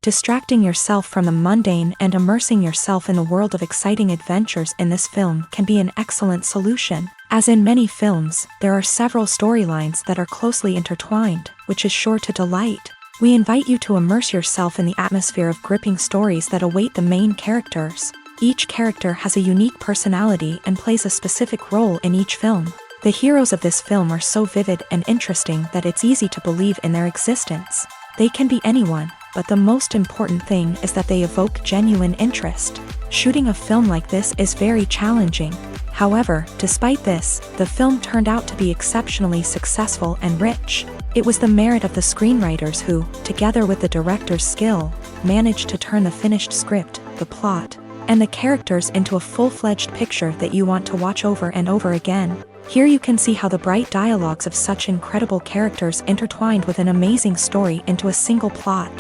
Distracting yourself from the mundane and immersing yourself in the world of exciting adventures in this film can be an excellent solution. As in many films, there are several storylines that are closely intertwined, which is sure to delight. We invite you to immerse yourself in the atmosphere of gripping stories that await the main characters. Each character has a unique personality and plays a specific role in each film. The heroes of this film are so vivid and interesting that it's easy to believe in their existence. They can be anyone, but the most important thing is that they evoke genuine interest. Shooting a film like this is very challenging. However, despite this, the film turned out to be exceptionally successful and rich. It was the merit of the screenwriters who, together with the director's skill, managed to turn the finished script, the plot, and the characters into a full-fledged picture that you want to watch over and over again. Here you can see how the bright dialogues of such incredible characters intertwined with an amazing story into a single plot.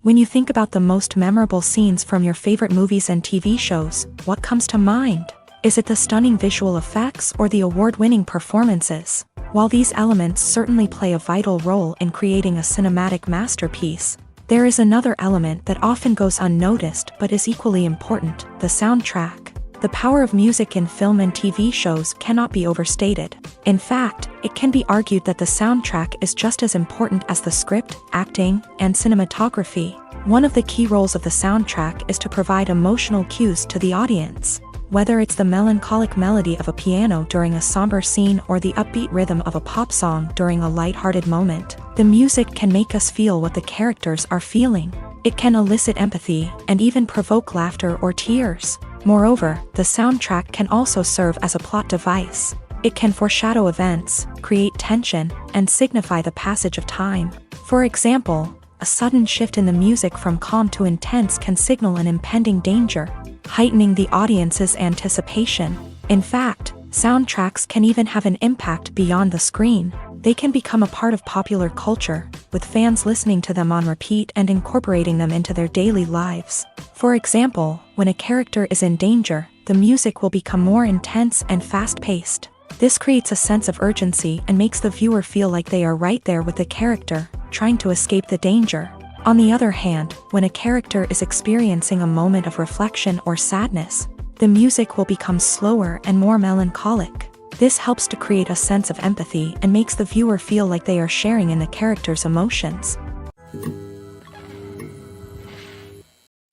When you think about the most memorable scenes from your favorite movies and TV shows, what comes to mind? Is it the stunning visual effects or the award-winning performances? While these elements certainly play a vital role in creating a cinematic masterpiece, there is another element that often goes unnoticed but is equally important: the soundtrack. The power of music in film and TV shows cannot be overstated. In fact, it can be argued that the soundtrack is just as important as the script, acting, and cinematography. One of the key roles of the soundtrack is to provide emotional cues to the audience. Whether it's the melancholic melody of a piano during a somber scene or the upbeat rhythm of a pop song during a lighthearted moment, the music can make us feel what the characters are feeling. It can elicit empathy and even provoke laughter or tears. Moreover, the soundtrack can also serve as a plot device. It can foreshadow events, create tension, and signify the passage of time. For example, a sudden shift in the music from calm to intense can signal an impending danger, heightening the audience's anticipation. In fact, soundtracks can even have an impact beyond the screen. They can become a part of popular culture, with fans listening to them on repeat and incorporating them into their daily lives. For example, when a character is in danger, the music will become more intense and fast-paced. This creates a sense of urgency and makes the viewer feel like they are right there with the character, trying to escape the danger. On the other hand, when a character is experiencing a moment of reflection or sadness, the music will become slower and more melancholic. This helps to create a sense of empathy and makes the viewer feel like they are sharing in the character's emotions.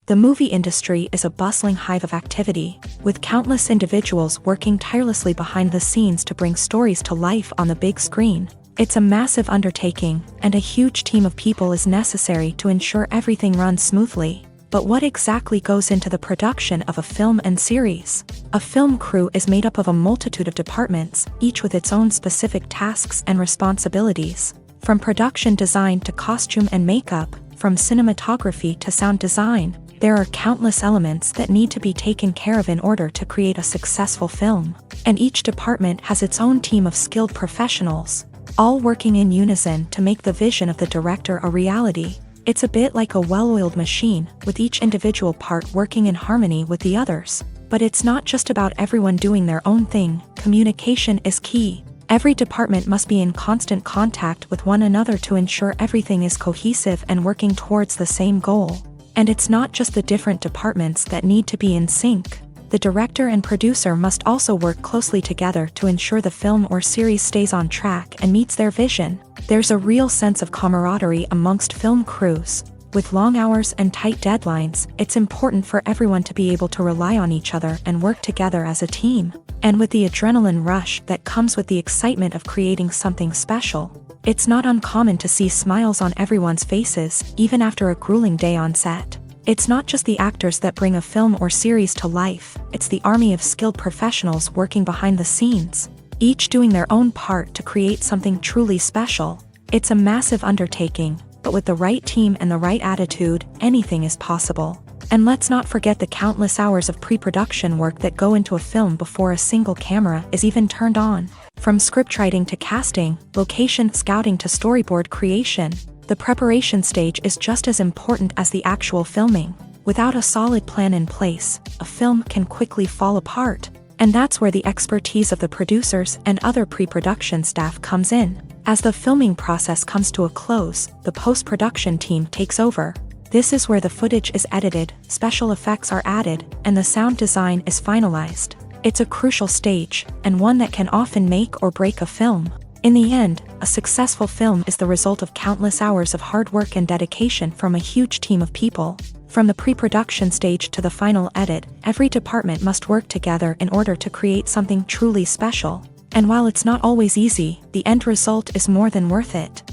The movie industry is a bustling hive of activity, with countless individuals working tirelessly behind the scenes to bring stories to life on the big screen. It's a massive undertaking, and a huge team of people is necessary to ensure everything runs smoothly. But what exactly goes into the production of a film and series? A film crew is made up of a multitude of departments, each with its own specific tasks and responsibilities. From production design to costume and makeup, from cinematography to sound design, there are countless elements that need to be taken care of in order to create a successful film. And each department has its own team of skilled professionals, all working in unison to make the vision of the director a reality. It's a bit like a well-oiled machine, with each individual part working in harmony with the others. But it's not just about everyone doing their own thing. Communication is key. Every department must be in constant contact with one another to ensure everything is cohesive and working towards the same goal. And it's not just the different departments that need to be in sync. The director and producer must also work closely together to ensure the film or series stays on track and meets their vision. There's a real sense of camaraderie amongst film crews. With long hours and tight deadlines, it's important for everyone to be able to rely on each other and work together as a team. And with the adrenaline rush that comes with the excitement of creating something special, it's not uncommon to see smiles on everyone's faces, even after a grueling day on set. It's not just the actors that bring a film or series to life, it's the army of skilled professionals working behind the scenes, each doing their own part to create something truly special. It's a massive undertaking, but with the right team and the right attitude, anything is possible. And let's not forget the countless hours of pre-production work that go into a film before a single camera is even turned on. From scriptwriting to casting, location scouting to storyboard creation, the preparation stage is just as important as the actual filming. Without a solid plan in place, a film can quickly fall apart. And that's where the expertise of the producers and other pre-production staff comes in. As the filming process comes to a close, the post-production team takes over. This is where the footage is edited, special effects are added, and the sound design is finalized. It's a crucial stage, and one that can often make or break a film. In the end, a successful film is the result of countless hours of hard work and dedication from a huge team of people. From the pre-production stage to the final edit, every department must work together in order to create something truly special. And while it's not always easy, the end result is more than worth it.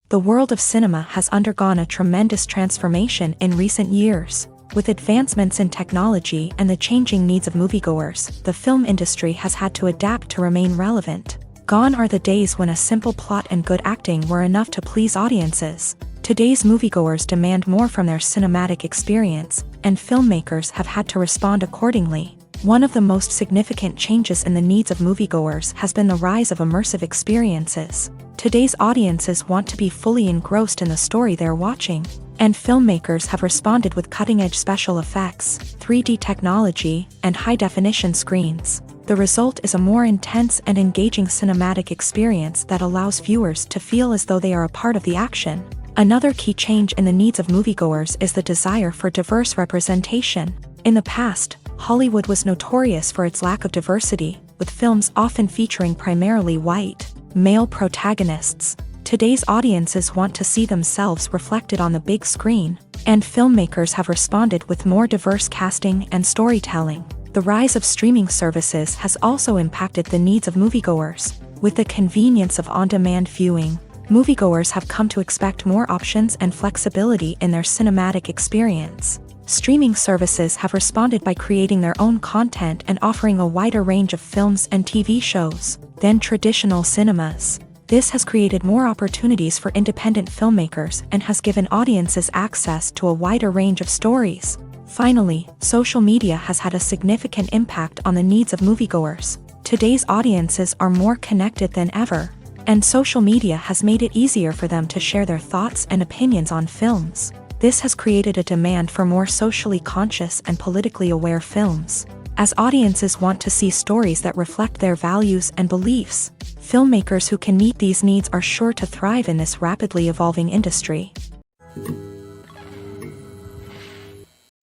The world of cinema has undergone a tremendous transformation in recent years. With advancements in technology and the changing needs of moviegoers, the film industry has had to adapt to remain relevant. Gone are the days when a simple plot and good acting were enough to please audiences. Today's moviegoers demand more from their cinematic experience, and filmmakers have had to respond accordingly. One of the most significant changes in the needs of moviegoers has been the rise of immersive experiences. Today's audiences want to be fully engrossed in the story they're watching, and filmmakers have responded with cutting-edge special effects, 3D technology, and high-definition screens. The result is a more intense and engaging cinematic experience that allows viewers to feel as though they are a part of the action. Another key change in the needs of moviegoers is the desire for diverse representation. In the past, Hollywood was notorious for its lack of diversity, with films often featuring primarily white, male protagonists. Today's audiences want to see themselves reflected on the big screen, and filmmakers have responded with more diverse casting and storytelling. The rise of streaming services has also impacted the needs of moviegoers. With the convenience of on-demand viewing, moviegoers have come to expect more options and flexibility in their cinematic experience. Streaming services have responded by creating their own content and offering a wider range of films and TV shows than traditional cinemas. This has created more opportunities for independent filmmakers and has given audiences access to a wider range of stories. Finally, social media has had a significant impact on the needs of moviegoers. Today's audiences are more connected than ever, and social media has made it easier for them to share their thoughts and opinions on films. This has created a demand for more socially conscious and politically aware films. As audiences want to see stories that reflect their values and beliefs, filmmakers who can meet these needs are sure to thrive in this rapidly evolving industry.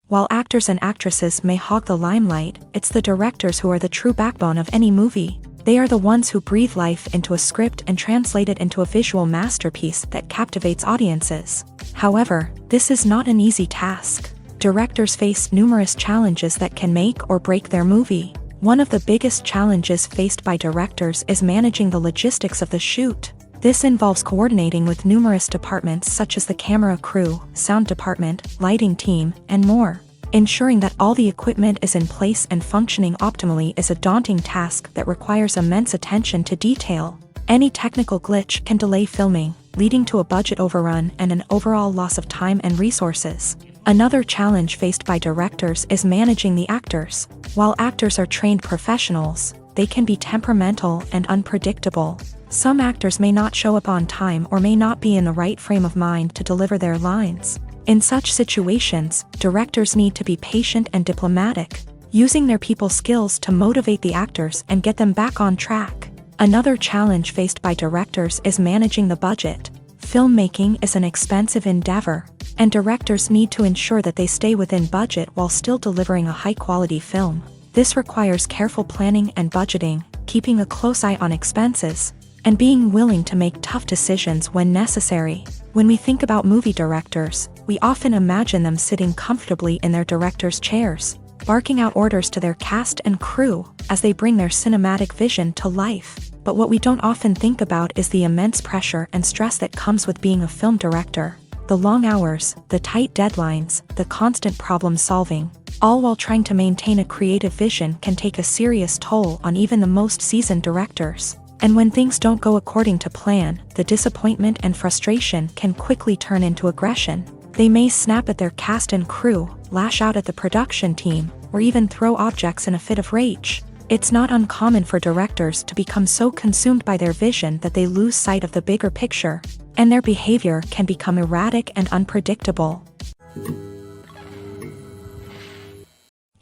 While actors and actresses may hog the limelight, it's the directors who are the true backbone of any movie. They are the ones who breathe life into a script and translate it into a visual masterpiece that captivates audiences. However, this is not an easy task. Directors face numerous challenges that can make or break their movie. One of the biggest challenges faced by directors is managing the logistics of the shoot. This involves coordinating with numerous departments such as the camera crew, sound department, lighting team, and more. Ensuring that all the equipment is in place and functioning optimally is a daunting task that requires immense attention to detail. Any technical glitch can delay filming, leading to a budget overrun and an overall loss of time and resources. Another challenge faced by directors is managing the actors. While actors are trained professionals, they can be temperamental and unpredictable. Some actors may not show up on time or may not be in the right frame of mind to deliver their lines. In such situations, directors need to be patient and diplomatic, using their people skills to motivate the actors and get them back on track. Another challenge faced by directors is managing the budget. Filmmaking is an expensive endeavor, and directors need to ensure that they stay within budget while still delivering a high-quality film. This requires careful planning and budgeting, keeping a close eye on expenses, and being willing to make tough decisions when necessary. When we think about movie directors, we often imagine them sitting comfortably in their director's chairs, barking out orders to their cast and crew as they bring their cinematic vision to life. But what we don't often think about is the immense pressure and stress that comes with being a film director. The long hours, the tight deadlines, the constant problem solving, all while trying to maintain a creative vision can take a serious toll on even the most seasoned directors. And when things don't go according to plan, the disappointment and frustration can quickly turn into aggression. They may snap at their cast and crew, lash out at the production team, or even throw objects in a fit of rage. It's not uncommon for directors to become so consumed by their vision that they lose sight of the bigger picture, and their behavior can become erratic and unpredictable.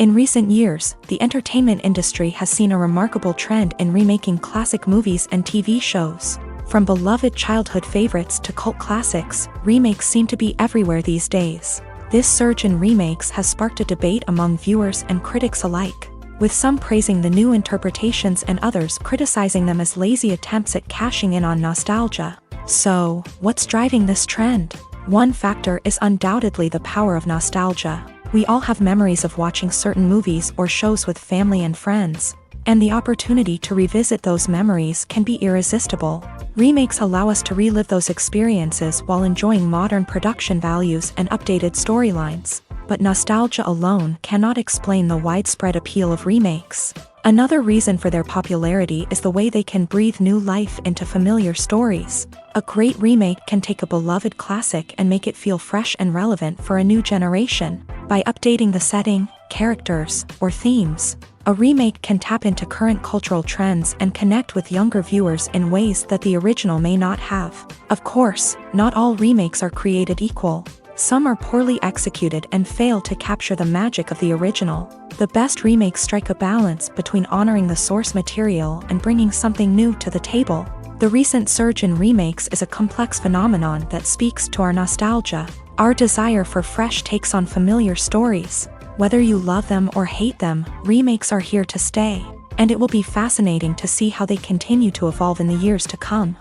In recent years, the entertainment industry has seen a remarkable trend in remaking classic movies and TV shows. From beloved childhood favorites to cult classics, remakes seem to be everywhere these days. This surge in remakes has sparked a debate among viewers and critics alike, with some praising the new interpretations and others criticizing them as lazy attempts at cashing in on nostalgia. So, what's driving this trend? One factor is undoubtedly the power of nostalgia. We all have memories of watching certain movies or shows with family and friends, and the opportunity to revisit those memories can be irresistible. Remakes allow us to relive those experiences while enjoying modern production values and updated storylines. But nostalgia alone cannot explain the widespread appeal of remakes. Another reason for their popularity is the way they can breathe new life into familiar stories. A great remake can take a beloved classic and make it feel fresh and relevant for a new generation. By updating the setting, characters, or themes, a remake can tap into current cultural trends and connect with younger viewers in ways that the original may not have. Of course, not all remakes are created equal. Some are poorly executed and fail to capture the magic of the original. The best remakes strike a balance between honoring the source material and bringing something new to the table. The recent surge in remakes is a complex phenomenon that speaks to our nostalgia, our desire for fresh takes on familiar stories. Whether you love them or hate them, remakes are here to stay, and it will be fascinating to see how they continue to evolve in the years to come.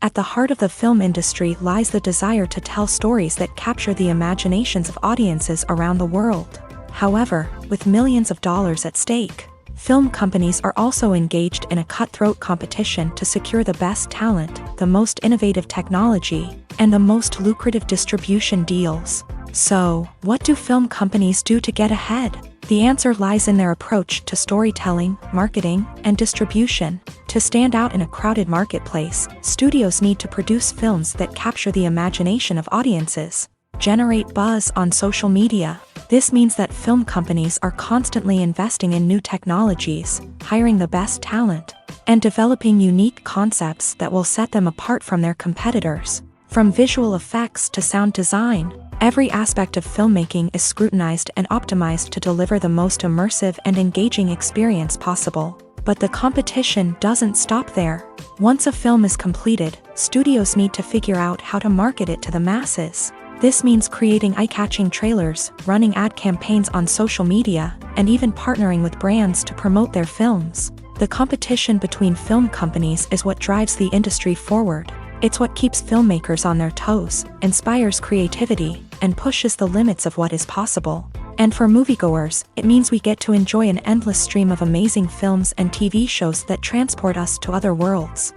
At the heart of the film industry lies the desire to tell stories that capture the imaginations of audiences around the world. However, with millions of dollars at stake, film companies are also engaged in a cutthroat competition to secure the best talent, the most innovative technology, and the most lucrative distribution deals. So, what do film companies do to get ahead? The answer lies in their approach to storytelling, marketing, and distribution. To stand out in a crowded marketplace, studios need to produce films that capture the imagination of audiences, generate buzz on social media. This means that film companies are constantly investing in new technologies, hiring the best talent, and developing unique concepts that will set them apart from their competitors. From visual effects to sound design, every aspect of filmmaking is scrutinized and optimized to deliver the most immersive and engaging experience possible. But the competition doesn't stop there. Once a film is completed, studios need to figure out how to market it to the masses. This means creating eye-catching trailers, running ad campaigns on social media, and even partnering with brands to promote their films. The competition between film companies is what drives the industry forward. It's what keeps filmmakers on their toes, inspires creativity, and pushes the limits of what is possible. And for moviegoers, it means we get to enjoy an endless stream of amazing films and TV shows that transport us to other worlds.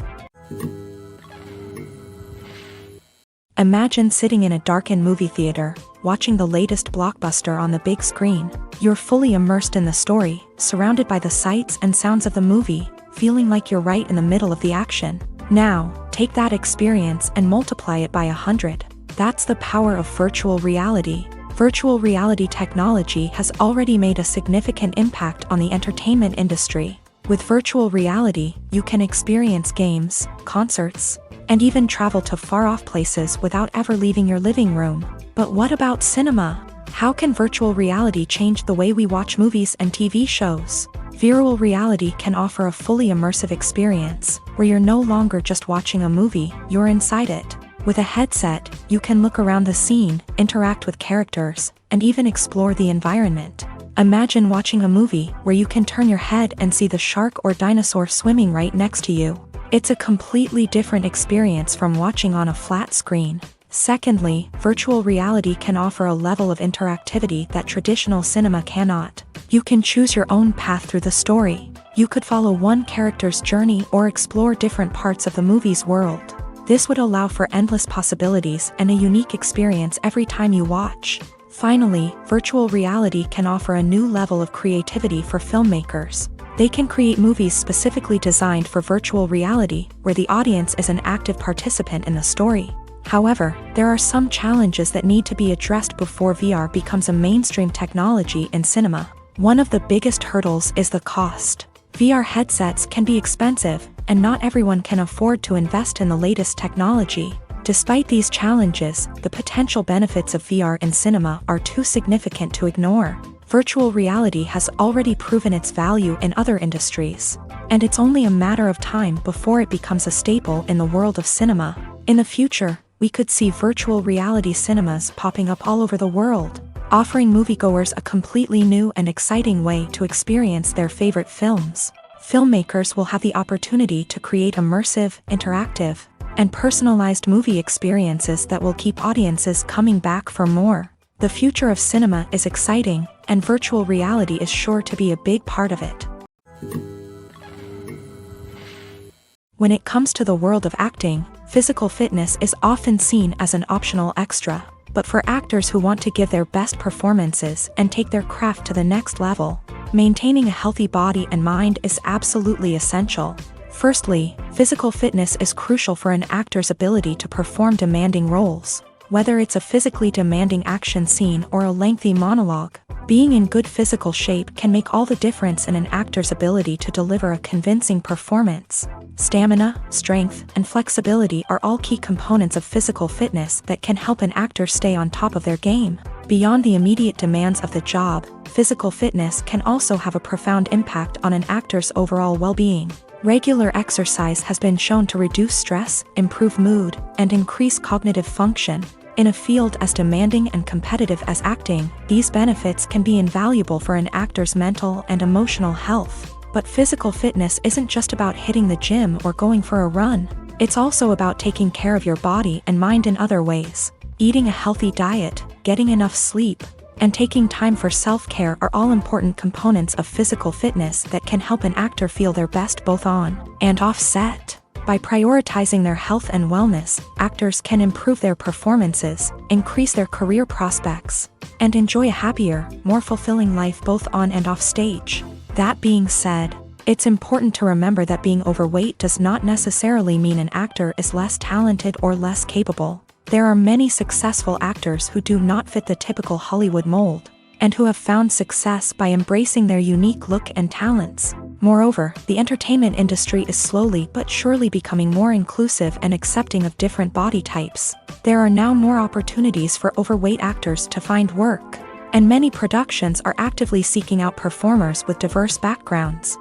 Imagine sitting in a darkened movie theater, watching the latest blockbuster on the big screen. You're fully immersed in the story, surrounded by the sights and sounds of the movie, feeling like you're right in the middle of the action. Now, take that experience and multiply it by 100. That's the power of virtual reality. Virtual reality technology has already made a significant impact on the entertainment industry. With virtual reality, you can experience games, concerts, and even travel to far-off places without ever leaving your living room. But what about cinema? How can virtual reality change the way we watch movies and TV shows? Virtual reality can offer a fully immersive experience, where you're no longer just watching a movie, you're inside it. With a headset, you can look around the scene, interact with characters, and even explore the environment. Imagine watching a movie where you can turn your head and see the shark or dinosaur swimming right next to you. It's a completely different experience from watching on a flat screen. Secondly, virtual reality can offer a level of interactivity that traditional cinema cannot. You can choose your own path through the story. You could follow one character's journey or explore different parts of the movie's world. This would allow for endless possibilities and a unique experience every time you watch. Finally, virtual reality can offer a new level of creativity for filmmakers. They can create movies specifically designed for virtual reality, where the audience is an active participant in the story. However, there are some challenges that need to be addressed before VR becomes a mainstream technology in cinema. One of the biggest hurdles is the cost. VR headsets can be expensive, and not everyone can afford to invest in the latest technology. Despite these challenges, the potential benefits of VR in cinema are too significant to ignore. Virtual reality has already proven its value in other industries, and it's only a matter of time before it becomes a staple in the world of cinema. In the future, we could see virtual reality cinemas popping up all over the world, offering moviegoers a completely new and exciting way to experience their favorite films. Filmmakers will have the opportunity to create immersive, interactive, and personalized movie experiences that will keep audiences coming back for more. The future of cinema is exciting, and virtual reality is sure to be a big part of it. When it comes to the world of acting, physical fitness is often seen as an optional extra. But for actors who want to give their best performances and take their craft to the next level, maintaining a healthy body and mind is absolutely essential. Firstly, physical fitness is crucial for an actor's ability to perform demanding roles. Whether it's a physically demanding action scene or a lengthy monologue, being in good physical shape can make all the difference in an actor's ability to deliver a convincing performance. Stamina, strength, and flexibility are all key components of physical fitness that can help an actor stay on top of their game. Beyond the immediate demands of the job, physical fitness can also have a profound impact on an actor's overall well-being. Regular exercise has been shown to reduce stress, improve mood, and increase cognitive function. In a field as demanding and competitive as acting, these benefits can be invaluable for an actor's mental and emotional health. But physical fitness isn't just about hitting the gym or going for a run. It's also about taking care of your body and mind in other ways. Eating a healthy diet, getting enough sleep, and taking time for self-care are all important components of physical fitness that can help an actor feel their best both on and off set. By prioritizing their health and wellness, actors can improve their performances, increase their career prospects, and enjoy a happier, more fulfilling life both on and off stage. That being said, it's important to remember that being overweight does not necessarily mean an actor is less talented or less capable. There are many successful actors who do not fit the typical Hollywood mold, and who have found success by embracing their unique look and talents. Moreover, the entertainment industry is slowly but surely becoming more inclusive and accepting of different body types. There are now more opportunities for overweight actors to find work, and many productions are actively seeking out performers with diverse backgrounds.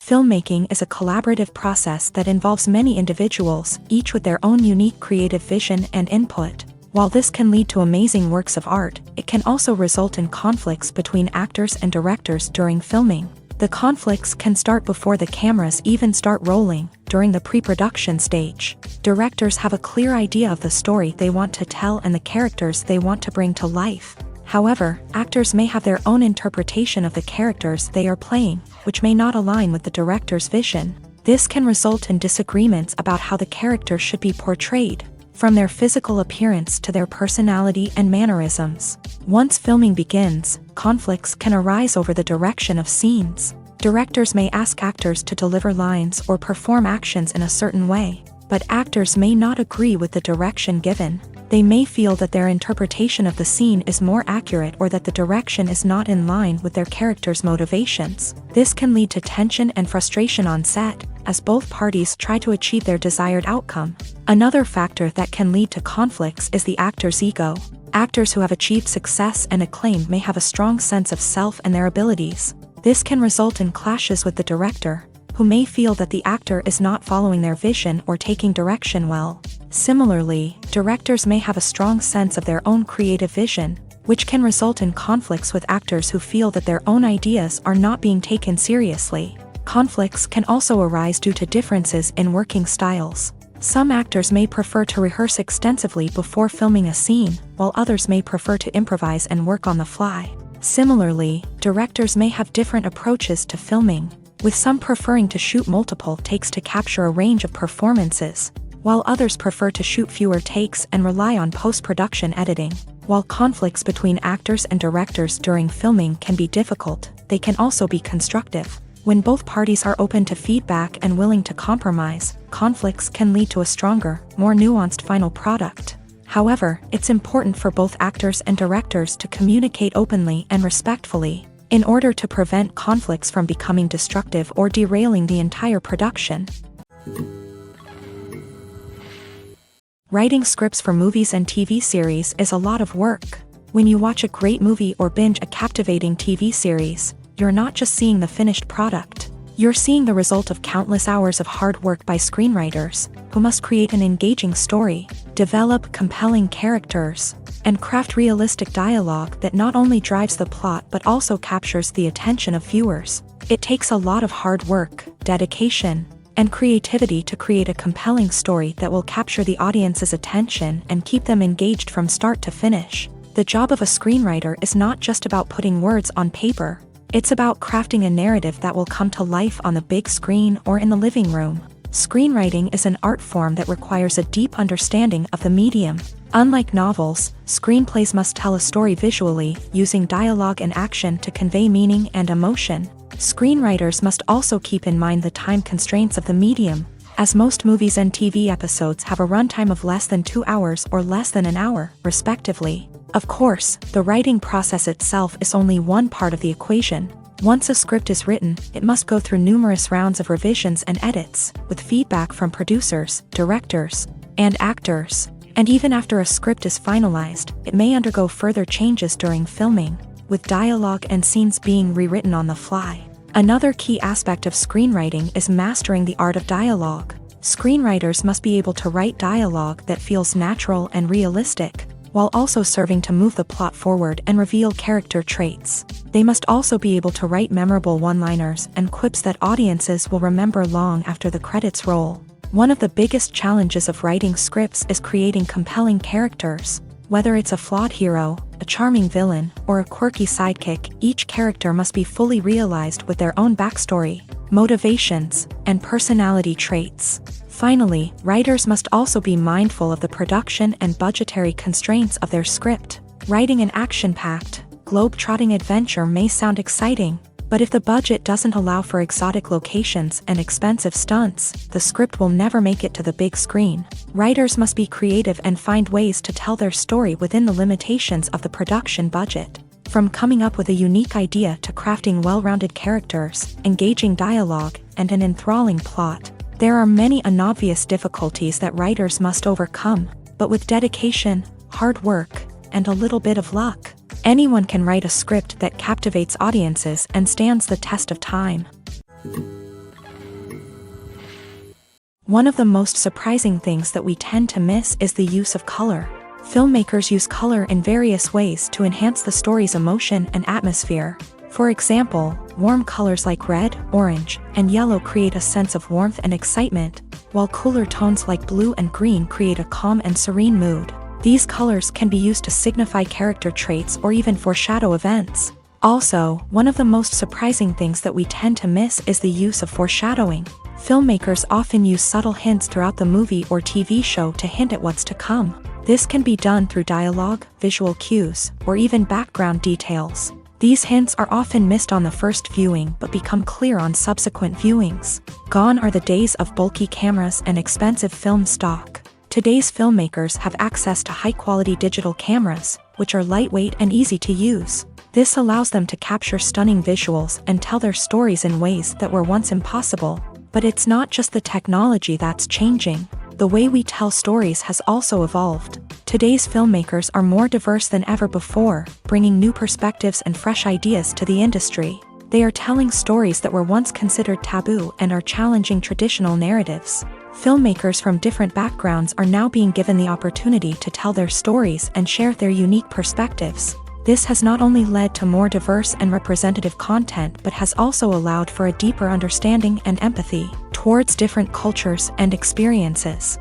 Filmmaking is a collaborative process that involves many individuals, each with their own unique creative vision and input. While this can lead to amazing works of art, it can also result in conflicts between actors and directors during filming. The conflicts can start before the cameras even start rolling, during the pre-production stage. Directors have a clear idea of the story they want to tell and the characters they want to bring to life. However, actors may have their own interpretation of the characters they are playing, which may not align with the director's vision. This can result in disagreements about how the character should be portrayed, from their physical appearance to their personality and mannerisms. Once filming begins, conflicts can arise over the direction of scenes. Directors may ask actors to deliver lines or perform actions in a certain way, but actors may not agree with the direction given. They may feel that their interpretation of the scene is more accurate or that the direction is not in line with their character's motivations. This can lead to tension and frustration on set, as both parties try to achieve their desired outcome. Another factor that can lead to conflicts is the actor's ego. Actors who have achieved success and acclaim may have a strong sense of self and their abilities. This can result in clashes with the director, who may feel that the actor is not following their vision or taking direction well. Similarly, directors may have a strong sense of their own creative vision, which can result in conflicts with actors who feel that their own ideas are not being taken seriously. Conflicts can also arise due to differences in working styles. Some actors may prefer to rehearse extensively before filming a scene, while others may prefer to improvise and work on the fly. Similarly, directors may have different approaches to filming, with some preferring to shoot multiple takes to capture a range of performances, while others prefer to shoot fewer takes and rely on post-production editing. While conflicts between actors and directors during filming can be difficult, they can also be constructive. When both parties are open to feedback and willing to compromise, conflicts can lead to a stronger, more nuanced final product. However, it's important for both actors and directors to communicate openly and respectfully, in order to prevent conflicts from becoming destructive or derailing the entire production. Writing scripts for movies and TV series is a lot of work. When you watch a great movie or binge a captivating TV series, you're not just seeing the finished product. You're seeing the result of countless hours of hard work by screenwriters, who must create an engaging story, develop compelling characters, and craft realistic dialogue that not only drives the plot but also captures the attention of viewers. It takes a lot of hard work, dedication, and creativity to create a compelling story that will capture the audience's attention and keep them engaged from start to finish. The job of a screenwriter is not just about putting words on paper. It's about crafting a narrative that will come to life on the big screen or in the living room. Screenwriting is an art form that requires a deep understanding of the medium. Unlike novels, screenplays must tell a story visually, using dialogue and action to convey meaning and emotion. Screenwriters must also keep in mind the time constraints of the medium, as most movies and TV episodes have a runtime of less than 2 hours or less than an hour, respectively. Of course, the writing process itself is only one part of the equation. Once a script is written, it must go through numerous rounds of revisions and edits, with feedback from producers, directors, and actors. And even after a script is finalized, it may undergo further changes during filming, with dialogue and scenes being rewritten on the fly. Another key aspect of screenwriting is mastering the art of dialogue. Screenwriters must be able to write dialogue that feels natural and realistic, while also serving to move the plot forward and reveal character traits. They must also be able to write memorable one-liners and quips that audiences will remember long after the credits roll. One of the biggest challenges of writing scripts is creating compelling characters. Whether it's a flawed hero, a charming villain, or a quirky sidekick, each character must be fully realized with their own backstory, motivations, and personality traits. Finally, writers must also be mindful of the production and budgetary constraints of their script. Writing an action-packed, globe-trotting adventure may sound exciting, but if the budget doesn't allow for exotic locations and expensive stunts, the script will never make it to the big screen. Writers must be creative and find ways to tell their story within the limitations of the production budget. From coming up with a unique idea to crafting well-rounded characters, engaging dialogue, and an enthralling plot, there are many unobvious difficulties that writers must overcome, but with dedication, hard work, and a little bit of luck, anyone can write a script that captivates audiences and stands the test of time. One of the most surprising things that we tend to miss is the use of color. Filmmakers use color in various ways to enhance the story's emotion and atmosphere. For example, warm colors like red, orange, and yellow create a sense of warmth and excitement, while cooler tones like blue and green create a calm and serene mood. These colors can be used to signify character traits or even foreshadow events. Also, one of the most surprising things that we tend to miss is the use of foreshadowing. Filmmakers often use subtle hints throughout the movie or TV show to hint at what's to come. This can be done through dialogue, visual cues, or even background details. These hints are often missed on the first viewing but become clear on subsequent viewings. Gone are the days of bulky cameras and expensive film stock. Today's filmmakers have access to high-quality digital cameras, which are lightweight and easy to use. This allows them to capture stunning visuals and tell their stories in ways that were once impossible. But it's not just the technology that's changing. The way we tell stories has also evolved. Today's filmmakers are more diverse than ever before, bringing new perspectives and fresh ideas to the industry. They are telling stories that were once considered taboo and are challenging traditional narratives. Filmmakers from different backgrounds are now being given the opportunity to tell their stories and share their unique perspectives. This has not only led to more diverse and representative content but has also allowed for a deeper understanding and empathy towards different cultures and experiences.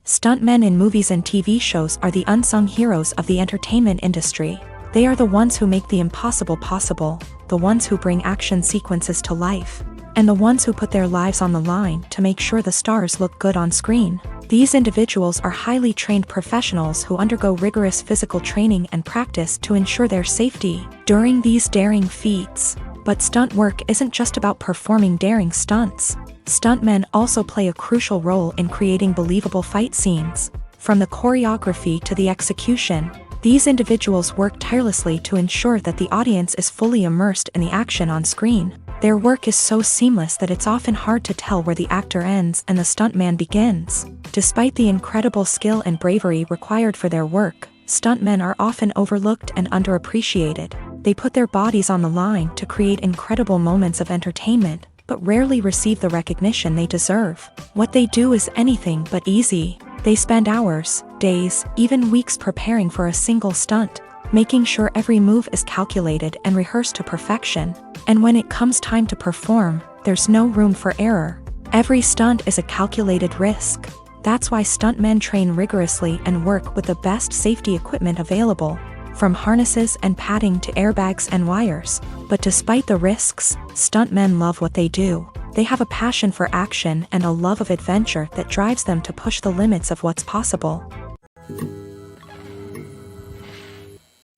Stuntmen in movies and TV shows are the unsung heroes of the entertainment industry. They are the ones who make the impossible possible, the ones who bring action sequences to life, and the ones who put their lives on the line to make sure the stars look good on screen. These individuals are highly trained professionals who undergo rigorous physical training and practice to ensure their safety during these daring feats. But stunt work isn't just about performing daring stunts. Stuntmen also play a crucial role in creating believable fight scenes. From the choreography to the execution, these individuals work tirelessly to ensure that the audience is fully immersed in the action on screen. Their work is so seamless that it's often hard to tell where the actor ends and the stuntman begins. Despite the incredible skill and bravery required for their work, stuntmen are often overlooked and underappreciated. They put their bodies on the line to create incredible moments of entertainment, but rarely receive the recognition they deserve. What they do is anything but easy. They spend hours, days, even weeks preparing for a single stunt, making sure every move is calculated and rehearsed to perfection. And when it comes time to perform, there's no room for error. Every stunt is a calculated risk. That's why stuntmen train rigorously and work with the best safety equipment available, from harnesses and padding to airbags and wires. But despite the risks, stuntmen love what they do. They have a passion for action and a love of adventure that drives them to push the limits of what's possible.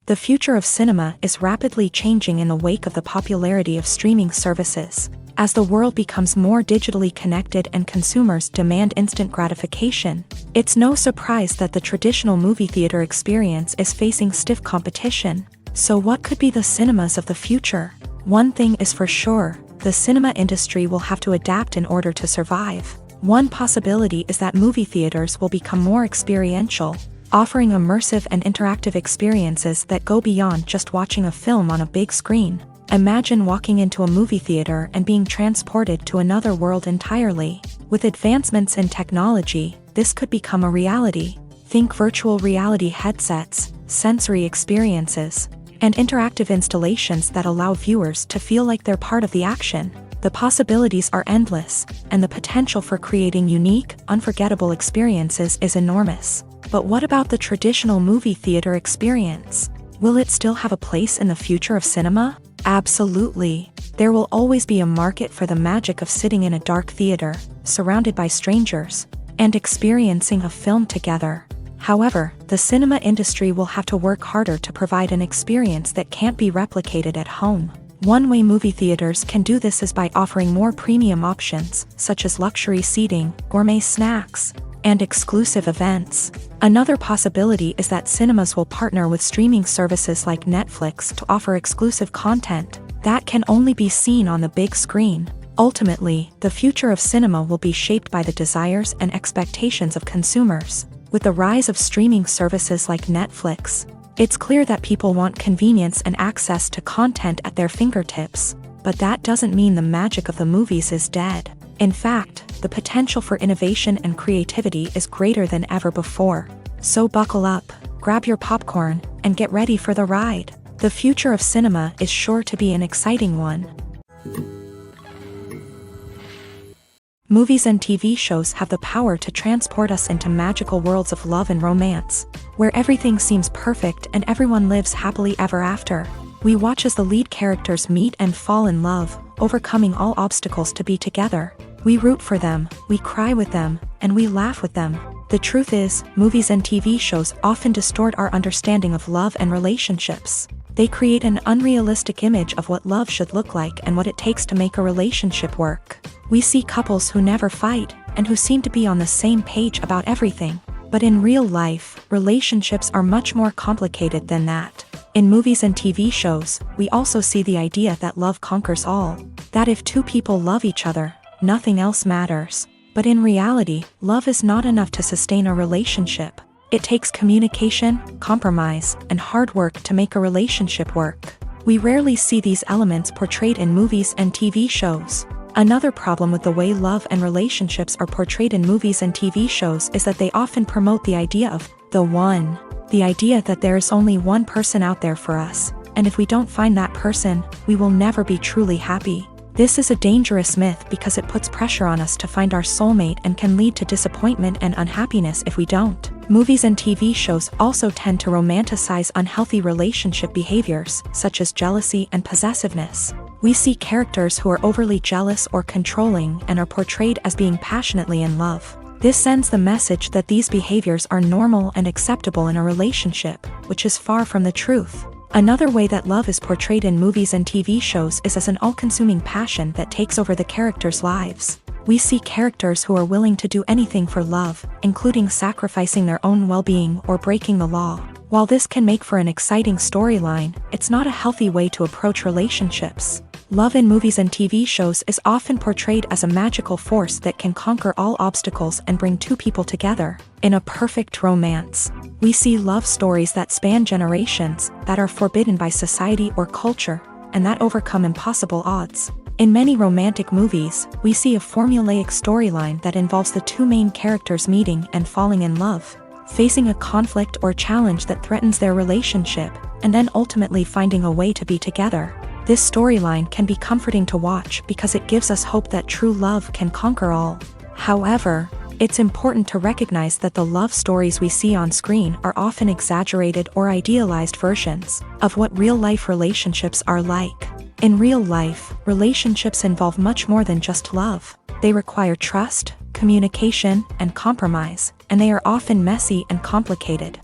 The future of cinema is rapidly changing in the wake of the popularity of streaming services. As the world becomes more digitally connected and consumers demand instant gratification, it's no surprise that the traditional movie theater experience is facing stiff competition. So what could be the cinemas of the future? One thing is for sure, the cinema industry will have to adapt in order to survive. One possibility is that movie theaters will become more experiential, offering immersive and interactive experiences that go beyond just watching a film on a big screen. Imagine walking into a movie theater and being transported to another world entirely. With advancements in technology, this could become a reality. Think virtual reality headsets, sensory experiences, and interactive installations that allow viewers to feel like they're part of the action. The possibilities are endless, and the potential for creating unique, unforgettable experiences is enormous. But what about the traditional movie theater experience? Will it still have a place in the future of cinema? Absolutely. There will always be a market for the magic of sitting in a dark theater, surrounded by strangers, and experiencing a film together. However, the cinema industry will have to work harder to provide an experience that can't be replicated at home. One way movie theaters can do this is by offering more premium options, such as luxury seating, gourmet snacks, and exclusive events. Another possibility is that cinemas will partner with streaming services like Netflix to offer exclusive content that can only be seen on the big screen. Ultimately, the future of cinema will be shaped by the desires and expectations of consumers. With the rise of streaming services like Netflix, it's clear that people want convenience and access to content at their fingertips. But that doesn't mean the magic of the movies is dead. In fact, the potential for innovation and creativity is greater than ever before. So buckle up, grab your popcorn, and get ready for the ride. The future of cinema is sure to be an exciting one. Movies and TV shows have the power to transport us into magical worlds of love and romance, where everything seems perfect and everyone lives happily ever after. We watch as the lead characters meet and fall in love, overcoming all obstacles to be together. We root for them, we cry with them, and we laugh with them. The truth is, movies and TV shows often distort our understanding of love and relationships. They create an unrealistic image of what love should look like and what it takes to make a relationship work. We see couples who never fight, and who seem to be on the same page about everything. But in real life, relationships are much more complicated than that. In movies and TV shows, we also see the idea that love conquers all. That if two people love each other, nothing else matters. But in reality, love is not enough to sustain a relationship. It takes communication, compromise, and hard work to make a relationship work. We rarely see these elements portrayed in movies and TV shows. Another problem with the way love and relationships are portrayed in movies and TV shows is that they often promote the idea of the one. The idea that there is only one person out there for us, and if we don't find that person, we will never be truly happy. This is a dangerous myth because it puts pressure on us to find our soulmate and can lead to disappointment and unhappiness if we don't. Movies and TV shows also tend to romanticize unhealthy relationship behaviors, such as jealousy and possessiveness. We see characters who are overly jealous or controlling and are portrayed as being passionately in love. This sends the message that these behaviors are normal and acceptable in a relationship, which is far from the truth. Another way that love is portrayed in movies and TV shows is as an all-consuming passion that takes over the characters' lives. We see characters who are willing to do anything for love, including sacrificing their own well-being or breaking the law. While this can make for an exciting storyline, it's not a healthy way to approach relationships. Love in movies and TV shows is often portrayed as a magical force that can conquer all obstacles and bring two people together. In a perfect romance, we see love stories that span generations, that are forbidden by society or culture, and that overcome impossible odds. In many romantic movies, we see a formulaic storyline that involves the two main characters meeting and falling in love, facing a conflict or challenge that threatens their relationship, and then ultimately finding a way to be together. This storyline can be comforting to watch because it gives us hope that true love can conquer all. However, it's important to recognize that the love stories we see on screen are often exaggerated or idealized versions of what real-life relationships are like. In real life, relationships involve much more than just love. They require trust, communication, and compromise, and they are often messy and complicated.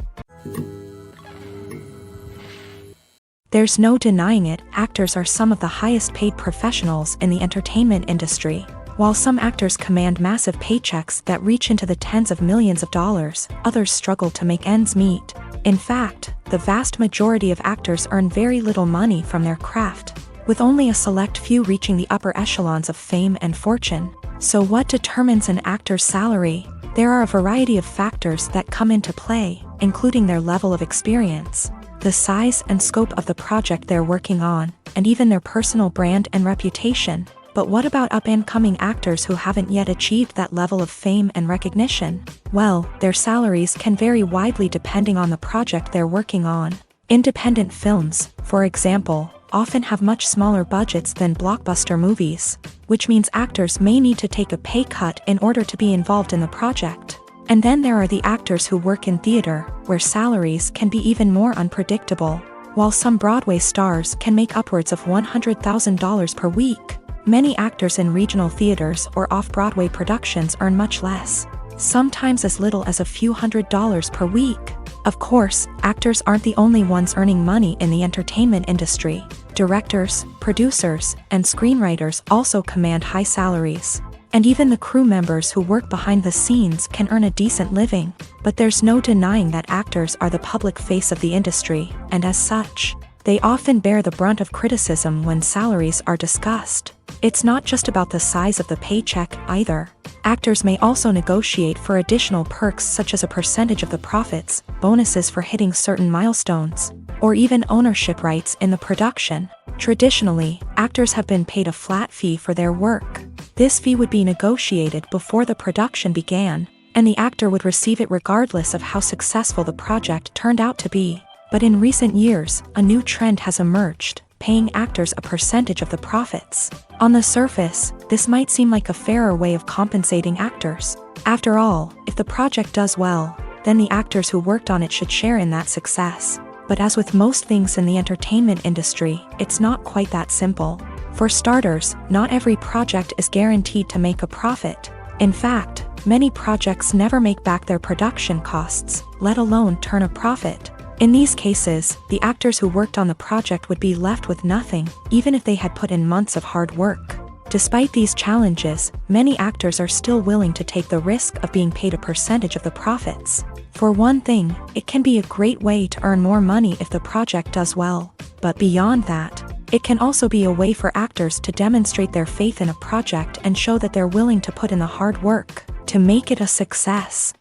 There's no denying it, actors are some of the highest paid professionals in the entertainment industry. While some actors command massive paychecks that reach into the tens of millions of dollars, others struggle to make ends meet. In fact, the vast majority of actors earn very little money from their craft, with only a select few reaching the upper echelons of fame and fortune. So what determines an actor's salary? There are a variety of factors that come into play, including their level of experience, the size and scope of the project they're working on, and even their personal brand and reputation. But what about up-and-coming actors who haven't yet achieved that level of fame and recognition? Well, their salaries can vary widely depending on the project they're working on. Independent films, for example, often have much smaller budgets than blockbuster movies, which means actors may need to take a pay cut in order to be involved in the project. And then there are the actors who work in theater, where salaries can be even more unpredictable. While some Broadway stars can make upwards of $100,000 per week, many actors in regional theaters or off-Broadway productions earn much less, sometimes as little as a few $100s per week. Of course, actors aren't the only ones earning money in the entertainment industry. Directors, producers, and screenwriters also command high salaries. And even the crew members who work behind the scenes can earn a decent living. But there's no denying that actors are the public face of the industry, and as such, they often bear the brunt of criticism when salaries are discussed. It's not just about the size of the paycheck either. Actors may also negotiate for additional perks such as a percentage of the profits, bonuses for hitting certain milestones, or even ownership rights in the production. Traditionally, actors have been paid a flat fee for their work. This fee would be negotiated before the production began, and the actor would receive it regardless of how successful the project turned out to be. But in recent years, a new trend has emerged, paying actors a percentage of the profits. On the surface, this might seem like a fairer way of compensating actors. After all, if the project does well, then the actors who worked on it should share in that success. But as with most things in the entertainment industry, it's not quite that simple. For starters, not every project is guaranteed to make a profit. In fact, many projects never make back their production costs, let alone turn a profit. In these cases, the actors who worked on the project would be left with nothing, even if they had put in months of hard work. Despite these challenges, many actors are still willing to take the risk of being paid a percentage of the profits. For one thing, it can be a great way to earn more money if the project does well. But beyond that, it can also be a way for actors to demonstrate their faith in a project and show that they're willing to put in the hard work to make it a success.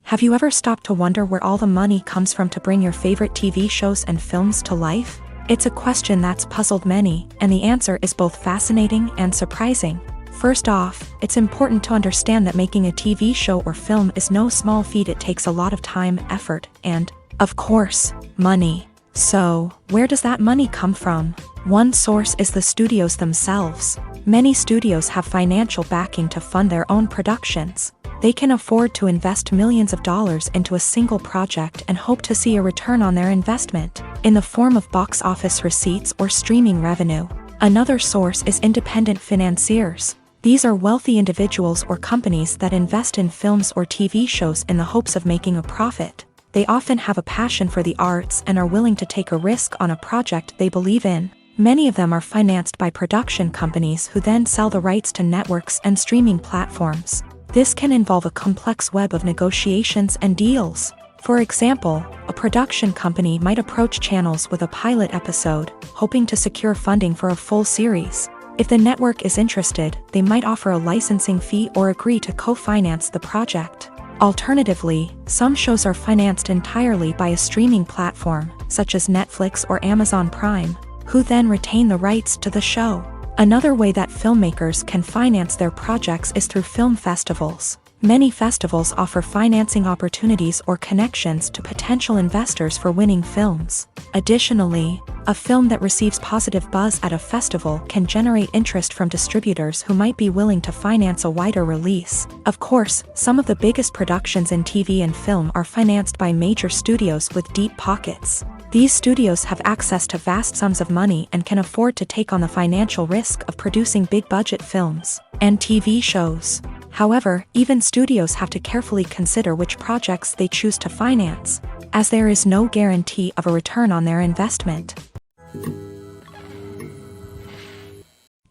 Have you ever stopped to wonder where all the money comes from to bring your favorite TV shows and films to life? It's a question that's puzzled many, and the answer is both fascinating and surprising. First off, it's important to understand that making a TV show or film is no small feat. It takes a lot of time, effort, and, of course, money. So, where does that money come from? One source is the studios themselves. Many studios have financial backing to fund their own productions. They can afford to invest millions of dollars into a single project and hope to see a return on their investment, in the form of box office receipts or streaming revenue. Another source is independent financiers. These are wealthy individuals or companies that invest in films or TV shows in the hopes of making a profit. They often have a passion for the arts and are willing to take a risk on a project they believe in. Many of them are financed by production companies who then sell the rights to networks and streaming platforms. This can involve a complex web of negotiations and deals. For example, a production company might approach channels with a pilot episode, hoping to secure funding for a full series. If the network is interested, they might offer a licensing fee or agree to co-finance the project. Alternatively, some shows are financed entirely by a streaming platform, such as Netflix or Amazon Prime, who then retain the rights to the show. Another way that filmmakers can finance their projects is through film festivals. Many festivals offer financing opportunities or connections to potential investors for winning films. Additionally, a film that receives positive buzz at a festival can generate interest from distributors who might be willing to finance a wider release. Of course, some of the biggest productions in TV and film are financed by major studios with deep pockets. These studios have access to vast sums of money and can afford to take on the financial risk of producing big-budget films and TV shows. However, even studios have to carefully consider which projects they choose to finance, as there is no guarantee of a return on their investment.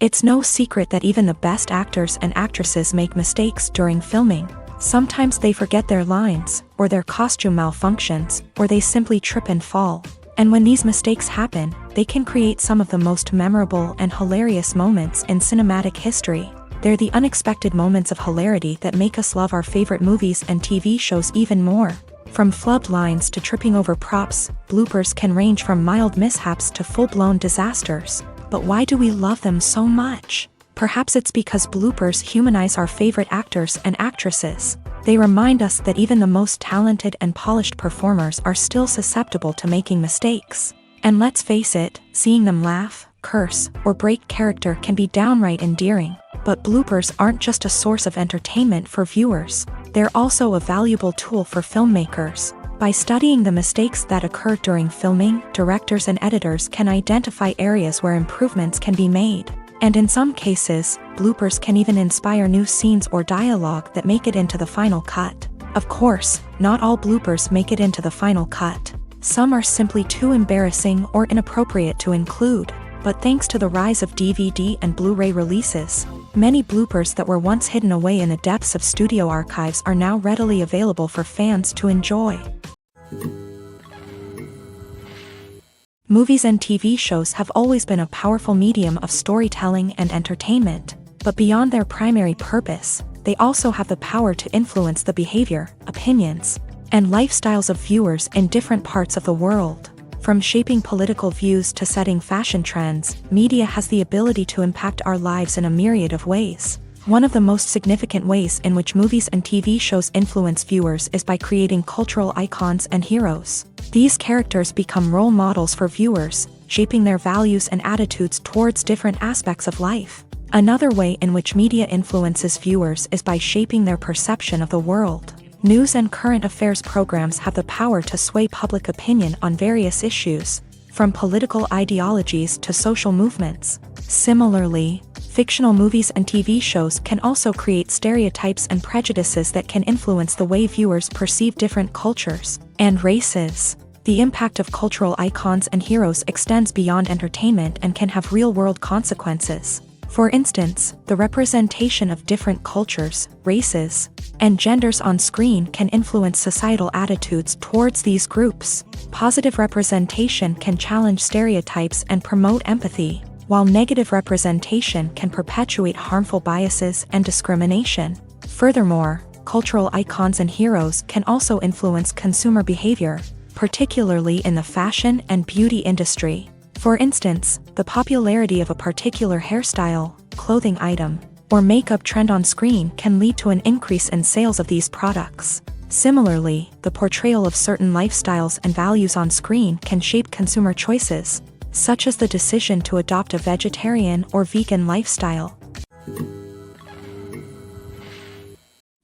It's no secret that even the best actors and actresses make mistakes during filming. Sometimes they forget their lines, or their costume malfunctions, or they simply trip and fall. And when these mistakes happen, they can create some of the most memorable and hilarious moments in cinematic history. They're the unexpected moments of hilarity that make us love our favorite movies and TV shows even more. From flubbed lines to tripping over props, bloopers can range from mild mishaps to full-blown disasters. But why do we love them so much? Perhaps it's because bloopers humanize our favorite actors and actresses. They remind us that even the most talented and polished performers are still susceptible to making mistakes. And let's face it, seeing them laugh, curse, or break character can be downright endearing. But bloopers aren't just a source of entertainment for viewers. They're also a valuable tool for filmmakers. By studying the mistakes that occur during filming, directors and editors can identify areas where improvements can be made. And in some cases, bloopers can even inspire new scenes or dialogue that make it into the final cut. Of course, not all bloopers make it into the final cut. Some are simply too embarrassing or inappropriate to include. But thanks to the rise of DVD and Blu-ray releases, many bloopers that were once hidden away in the depths of studio archives are now readily available for fans to enjoy. Movies and TV shows have always been a powerful medium of storytelling and entertainment, but beyond their primary purpose, they also have the power to influence the behavior, opinions, and lifestyles of viewers in different parts of the world. From shaping political views to setting fashion trends, media has the ability to impact our lives in a myriad of ways. One of the most significant ways in which movies and TV shows influence viewers is by creating cultural icons and heroes. These characters become role models for viewers, shaping their values and attitudes towards different aspects of life. Another way in which media influences viewers is by shaping their perception of the world. News and current affairs programs have the power to sway public opinion on various issues, from political ideologies to social movements. Similarly, fictional movies and TV shows can also create stereotypes and prejudices that can influence the way viewers perceive different cultures and races. The impact of cultural icons and heroes extends beyond entertainment and can have real-world consequences. For instance, the representation of different cultures, races, and genders on screen can influence societal attitudes towards these groups. Positive representation can challenge stereotypes and promote empathy, while negative representation can perpetuate harmful biases and discrimination. Furthermore, cultural icons and heroes can also influence consumer behavior, particularly in the fashion and beauty industry. For instance, the popularity of a particular hairstyle, clothing item, or makeup trend on screen can lead to an increase in sales of these products. Similarly, the portrayal of certain lifestyles and values on screen can shape consumer choices, such as the decision to adopt a vegetarian or vegan lifestyle.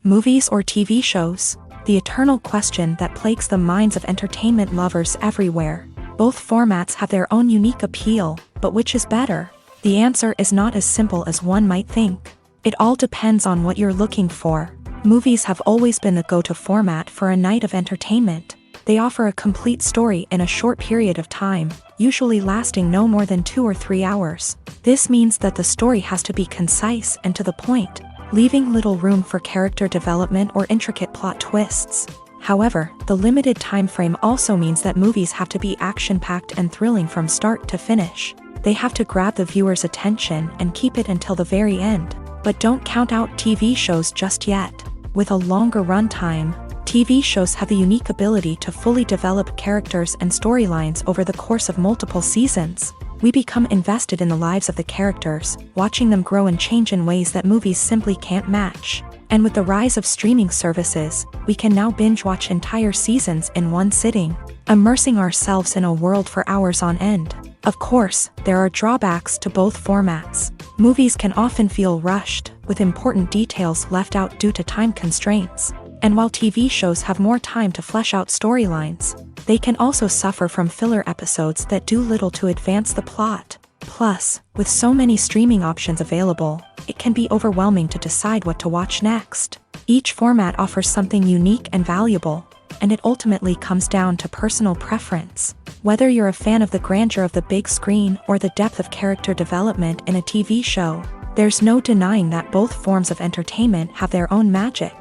Movies or TV shows? The eternal question that plagues the minds of entertainment lovers everywhere. Both formats have their own unique appeal, but which is better? The answer is not as simple as one might think. It all depends on what you're looking for. Movies have always been the go-to format for a night of entertainment. They offer a complete story in a short period of time, usually lasting no more than 2 or 3 hours. This means that the story has to be concise and to the point, leaving little room for character development or intricate plot twists. However, the limited time frame also means that movies have to be action-packed and thrilling from start to finish. They have to grab the viewer's attention and keep it until the very end. But don't count out TV shows just yet. With a longer runtime, TV shows have the unique ability to fully develop characters and storylines over the course of multiple seasons. We become invested in the lives of the characters, watching them grow and change in ways that movies simply can't match. And with the rise of streaming services, we can now binge-watch entire seasons in one sitting, immersing ourselves in a world for hours on end. Of course, there are drawbacks to both formats. Movies can often feel rushed, with important details left out due to time constraints. And while TV shows have more time to flesh out storylines, they can also suffer from filler episodes that do little to advance the plot. Plus, with so many streaming options available, it can be overwhelming to decide what to watch next. Each format offers something unique and valuable, and it ultimately comes down to personal preference. Whether you're a fan of the grandeur of the big screen or the depth of character development in a TV show, there's no denying that both forms of entertainment have their own magic.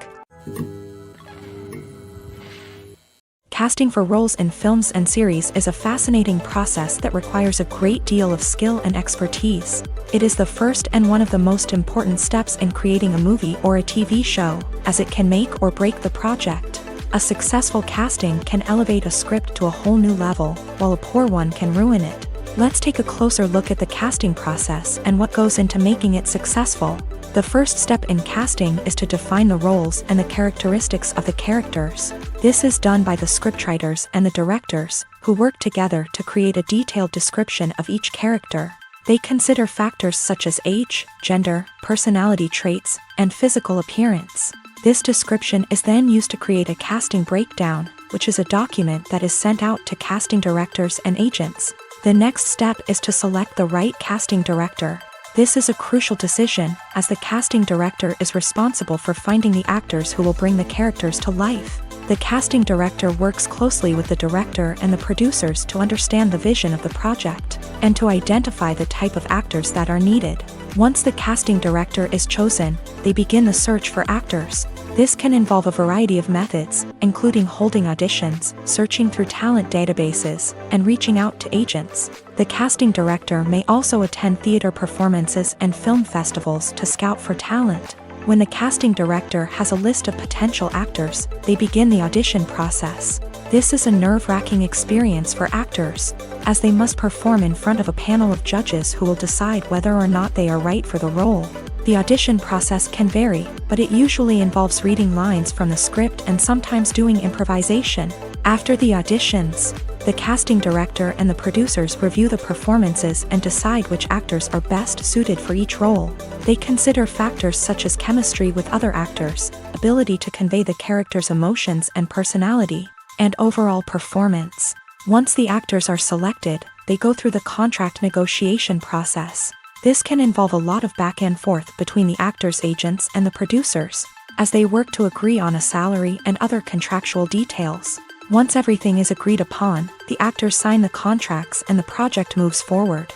Casting for roles in films and series is a fascinating process that requires a great deal of skill and expertise. It is the first and one of the most important steps in creating a movie or a TV show, as it can make or break the project. A successful casting can elevate a script to a whole new level, while a poor one can ruin it. Let's take a closer look at the casting process and what goes into making it successful. The first step in casting is to define the roles and the characteristics of the characters. This is done by the scriptwriters and the directors, who work together to create a detailed description of each character. They consider factors such as age, gender, personality traits, and physical appearance. This description is then used to create a casting breakdown, which is a document that is sent out to casting directors and agents. The next step is to select the right casting director. This is a crucial decision, as the casting director is responsible for finding the actors who will bring the characters to life. The casting director works closely with the director and the producers to understand the vision of the project, and to identify the type of actors that are needed. Once the casting director is chosen, they begin the search for actors. This can involve a variety of methods, including holding auditions, searching through talent databases, and reaching out to agents. The casting director may also attend theater performances and film festivals to scout for talent. When the casting director has a list of potential actors, they begin the audition process. This is a nerve-wracking experience for actors, as they must perform in front of a panel of judges who will decide whether or not they are right for the role. The audition process can vary, but it usually involves reading lines from the script and sometimes doing improvisation. After the auditions, the casting director and the producers review the performances and decide which actors are best suited for each role. They consider factors such as chemistry with other actors, ability to convey the character's emotions and personality, and overall performance. Once the actors are selected, they go through the contract negotiation process. This can involve a lot of back and forth between the actors' agents and the producers, as they work to agree on a salary and other contractual details. Once everything is agreed upon, the actors sign the contracts and the project moves forward.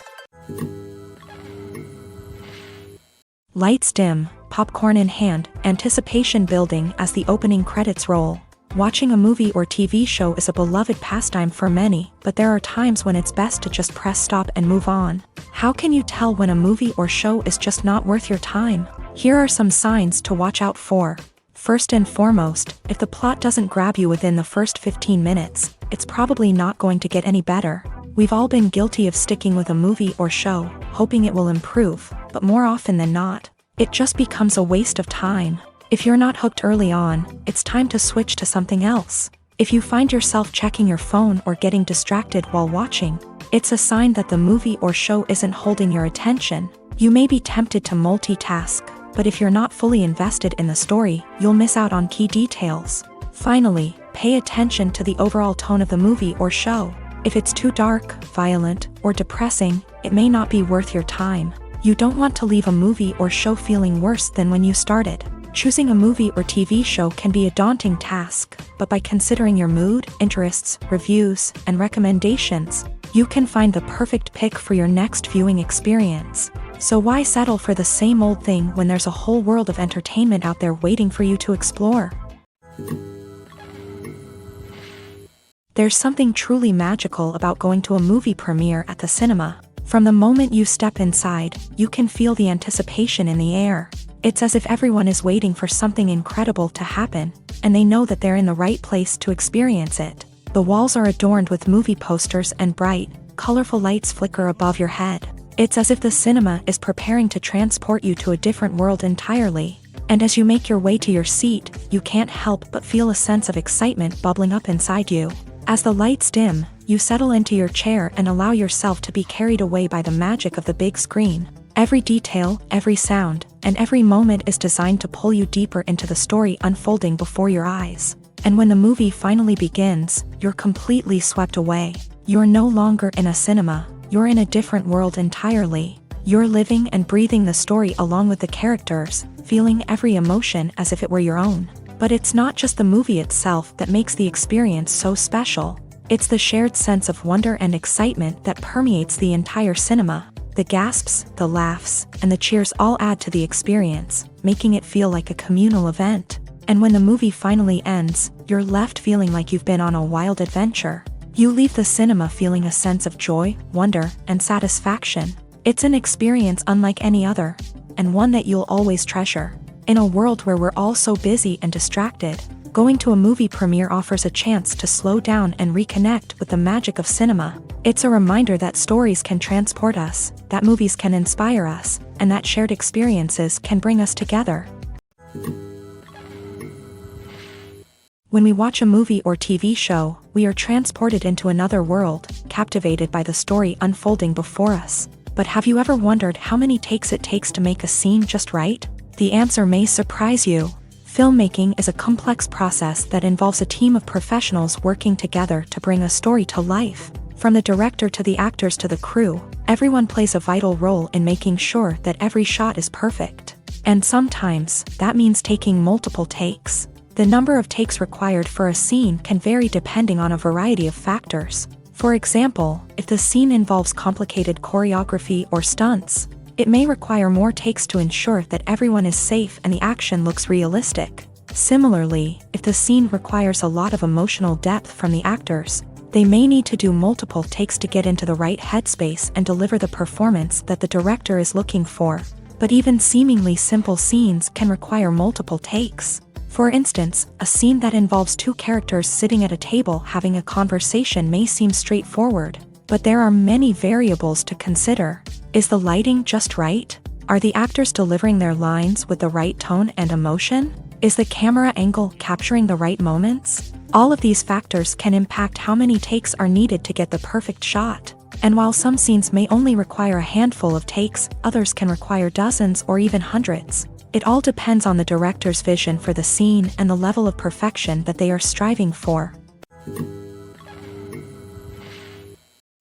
Lights dim, popcorn in hand, anticipation building as the opening credits roll. Watching a movie or TV show is a beloved pastime for many, but there are times when it's best to just press stop and move on. How can you tell when a movie or show is just not worth your time? Here are some signs to watch out for. First and foremost, if the plot doesn't grab you within the first 15 minutes, it's probably not going to get any better. We've all been guilty of sticking with a movie or show, hoping it will improve, but more often than not, it just becomes a waste of time. If you're not hooked early on, it's time to switch to something else. If you find yourself checking your phone or getting distracted while watching, it's a sign that the movie or show isn't holding your attention. You may be tempted to multitask, but if you're not fully invested in the story, you'll miss out on key details. Finally, pay attention to the overall tone of the movie or show. If it's too dark, violent, or depressing, it may not be worth your time. You don't want to leave a movie or show feeling worse than when you started. Choosing a movie or TV show can be a daunting task, but by considering your mood, interests, reviews, and recommendations, you can find the perfect pick for your next viewing experience. So why settle for the same old thing when there's a whole world of entertainment out there waiting for you to explore? There's something truly magical about going to a movie premiere at the cinema. From the moment you step inside, you can feel the anticipation in the air. It's as if everyone is waiting for something incredible to happen, and they know that they're in the right place to experience it. The walls are adorned with movie posters and bright, colorful lights flicker above your head. It's as if the cinema is preparing to transport you to a different world entirely. And as you make your way to your seat, you can't help but feel a sense of excitement bubbling up inside you. As the lights dim, you settle into your chair and allow yourself to be carried away by the magic of the big screen. Every detail, every sound, and every moment is designed to pull you deeper into the story unfolding before your eyes. And when the movie finally begins, you're completely swept away. You're no longer in a cinema, you're in a different world entirely. You're living and breathing the story along with the characters, feeling every emotion as if it were your own. But it's not just the movie itself that makes the experience so special. It's the shared sense of wonder and excitement that permeates the entire cinema. The gasps, the laughs, and the cheers all add to the experience, making it feel like a communal event. And when the movie finally ends, you're left feeling like you've been on a wild adventure. You leave the cinema feeling a sense of joy, wonder, and satisfaction. It's an experience unlike any other, and one that you'll always treasure. In a world where we're all so busy and distracted, going to a movie premiere offers a chance to slow down and reconnect with the magic of cinema. It's a reminder that stories can transport us, that movies can inspire us, and that shared experiences can bring us together. When we watch a movie or TV show, we are transported into another world, captivated by the story unfolding before us. But have you ever wondered how many takes it takes to make a scene just right? The answer may surprise you. Filmmaking is a complex process that involves a team of professionals working together to bring a story to life. From the director to the actors to the crew, everyone plays a vital role in making sure that every shot is perfect. And sometimes, that means taking multiple takes. The number of takes required for a scene can vary depending on a variety of factors. For example, if the scene involves complicated choreography or stunts, it may require more takes to ensure that everyone is safe and the action looks realistic. Similarly, if the scene requires a lot of emotional depth from the actors, they may need to do multiple takes to get into the right headspace and deliver the performance that the director is looking for. But even seemingly simple scenes can require multiple takes. For instance, a scene that involves two characters sitting at a table having a conversation may seem straightforward, but there are many variables to consider. Is the lighting just right? Are the actors delivering their lines with the right tone and emotion? Is the camera angle capturing the right moments? All of these factors can impact how many takes are needed to get the perfect shot. And while some scenes may only require a handful of takes, others can require dozens or even hundreds. It all depends on the director's vision for the scene and the level of perfection that they are striving for.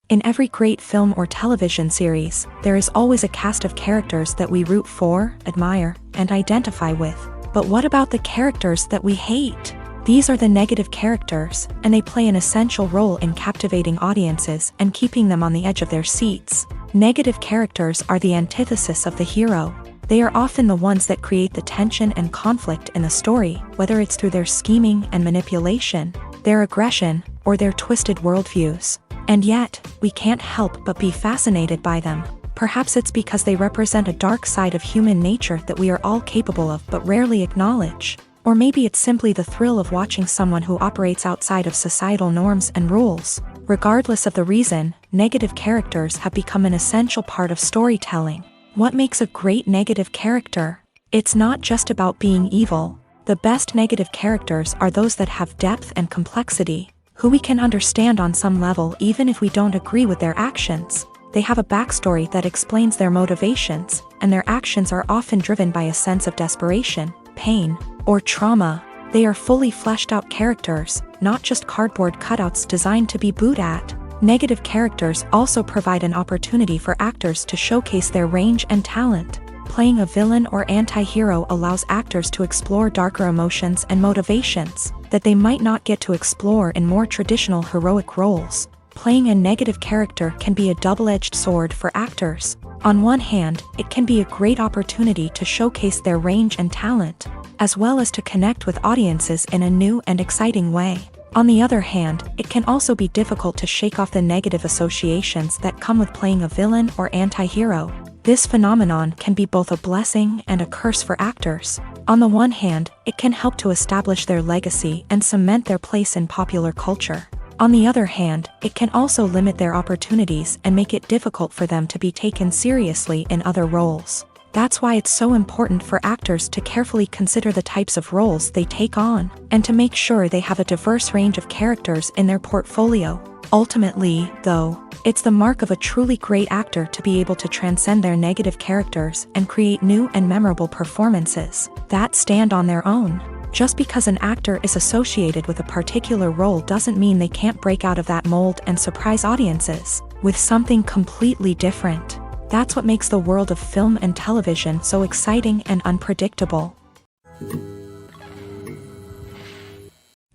In every great film or television series, there is always a cast of characters that we root for, admire, and identify with. But what about the characters that we hate? These are the negative characters, and they play an essential role in captivating audiences and keeping them on the edge of their seats. Negative characters are the antithesis of the hero. They are often the ones that create the tension and conflict in the story, whether it's through their scheming and manipulation, their aggression, or their twisted worldviews. And yet, we can't help but be fascinated by them. Perhaps it's because they represent a dark side of human nature that we are all capable of but rarely acknowledge. Or maybe it's simply the thrill of watching someone who operates outside of societal norms and rules. Regardless of the reason, negative characters have become an essential part of storytelling. What makes a great negative character? It's not just about being evil. The best negative characters are those that have depth and complexity, who we can understand on some level even if we don't agree with their actions. They have a backstory that explains their motivations, and their actions are often driven by a sense of desperation, pain, or trauma. They are fully fleshed out characters, not just cardboard cutouts designed to be booed at. Negative characters also provide an opportunity for actors to showcase their range and talent. Playing a villain or anti-hero allows actors to explore darker emotions and motivations that they might not get to explore in more traditional heroic roles. Playing a negative character can be a double-edged sword for actors. On one hand, it can be a great opportunity to showcase their range and talent, as well as to connect with audiences in a new and exciting way. On the other hand, it can also be difficult to shake off the negative associations that come with playing a villain or anti-hero. This phenomenon can be both a blessing and a curse for actors. On the one hand, it can help to establish their legacy and cement their place in popular culture. On the other hand, it can also limit their opportunities and make it difficult for them to be taken seriously in other roles. That's why it's so important for actors to carefully consider the types of roles they take on, and to make sure they have a diverse range of characters in their portfolio. Ultimately, though, it's the mark of a truly great actor to be able to transcend their negative characters and create new and memorable performances that stand on their own. Just because an actor is associated with a particular role doesn't mean they can't break out of that mold and surprise audiences with something completely different. That's what makes the world of film and television so exciting and unpredictable.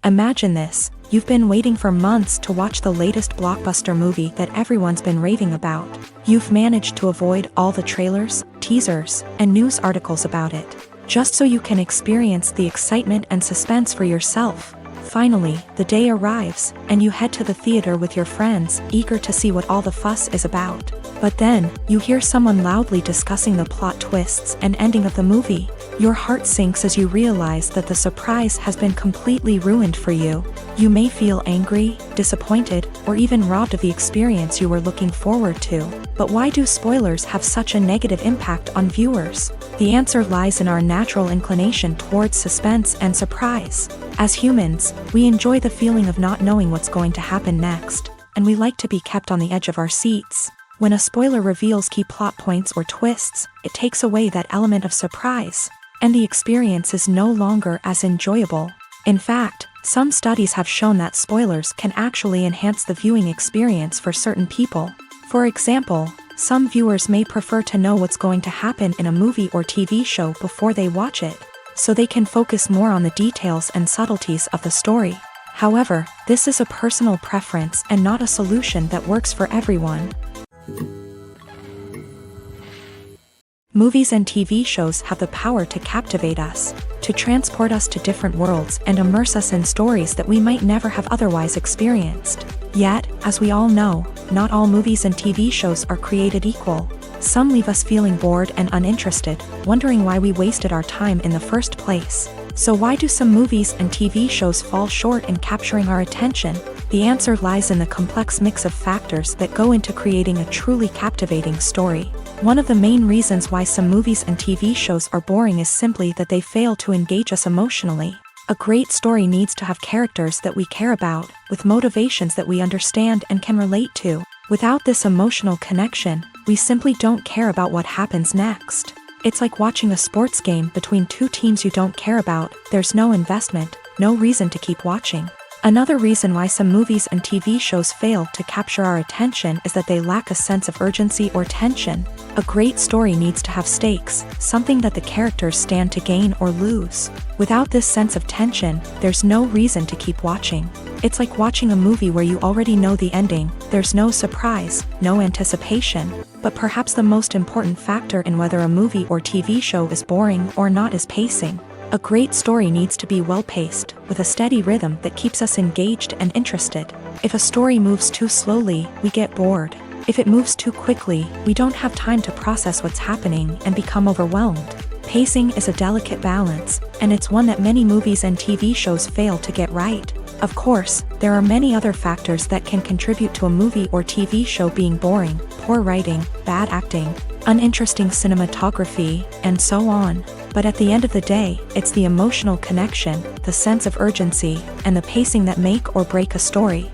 Imagine this: you've been waiting for months to watch the latest blockbuster movie that everyone's been raving about. You've managed to avoid all the trailers, teasers, and news articles about it, just so you can experience the excitement and suspense for yourself. Finally, the day arrives, and you head to the theater with your friends, eager to see what all the fuss is about. But then, you hear someone loudly discussing the plot twists and ending of the movie. Your heart sinks as you realize that the surprise has been completely ruined for you. You may feel angry, disappointed, or even robbed of the experience you were looking forward to. But why do spoilers have such a negative impact on viewers? The answer lies in our natural inclination towards suspense and surprise. As humans, we enjoy the feeling of not knowing what's going to happen next, and we like to be kept on the edge of our seats. When a spoiler reveals key plot points or twists, it takes away that element of surprise, and the experience is no longer as enjoyable. In fact, some studies have shown that spoilers can actually enhance the viewing experience for certain people. For example, some viewers may prefer to know what's going to happen in a movie or TV show before they watch it, so they can focus more on the details and subtleties of the story. However, this is a personal preference and not a solution that works for everyone. Movies and TV shows have the power to captivate us, to transport us to different worlds and immerse us in stories that we might never have otherwise experienced. Yet, as we all know, not all movies and TV shows are created equal. Some leave us feeling bored and uninterested, wondering why we wasted our time in the first place. So why do some movies and TV shows fall short in capturing our attention? The answer lies in the complex mix of factors that go into creating a truly captivating story. One of the main reasons why some movies and TV shows are boring is simply that they fail to engage us emotionally. A great story needs to have characters that we care about, with motivations that we understand and can relate to. Without this emotional connection, we simply don't care about what happens next. It's like watching a sports game between two teams you don't care about. There's no investment, no reason to keep watching. Another reason why some movies and TV shows fail to capture our attention is that they lack a sense of urgency or tension. A great story needs to have stakes, something that the characters stand to gain or lose. Without this sense of tension, there's no reason to keep watching. It's like watching a movie where you already know the ending. There's no surprise, no anticipation. But perhaps the most important factor in whether a movie or TV show is boring or not is pacing. A great story needs to be well-paced, with a steady rhythm that keeps us engaged and interested. If a story moves too slowly, we get bored. If it moves too quickly, we don't have time to process what's happening and become overwhelmed. Pacing is a delicate balance, and it's one that many movies and TV shows fail to get right. Of course, there are many other factors that can contribute to a movie or TV show being boring: poor writing, bad acting, uninteresting cinematography, and so on. But at the end of the day, it's the emotional connection, the sense of urgency, and the pacing that make or break a story.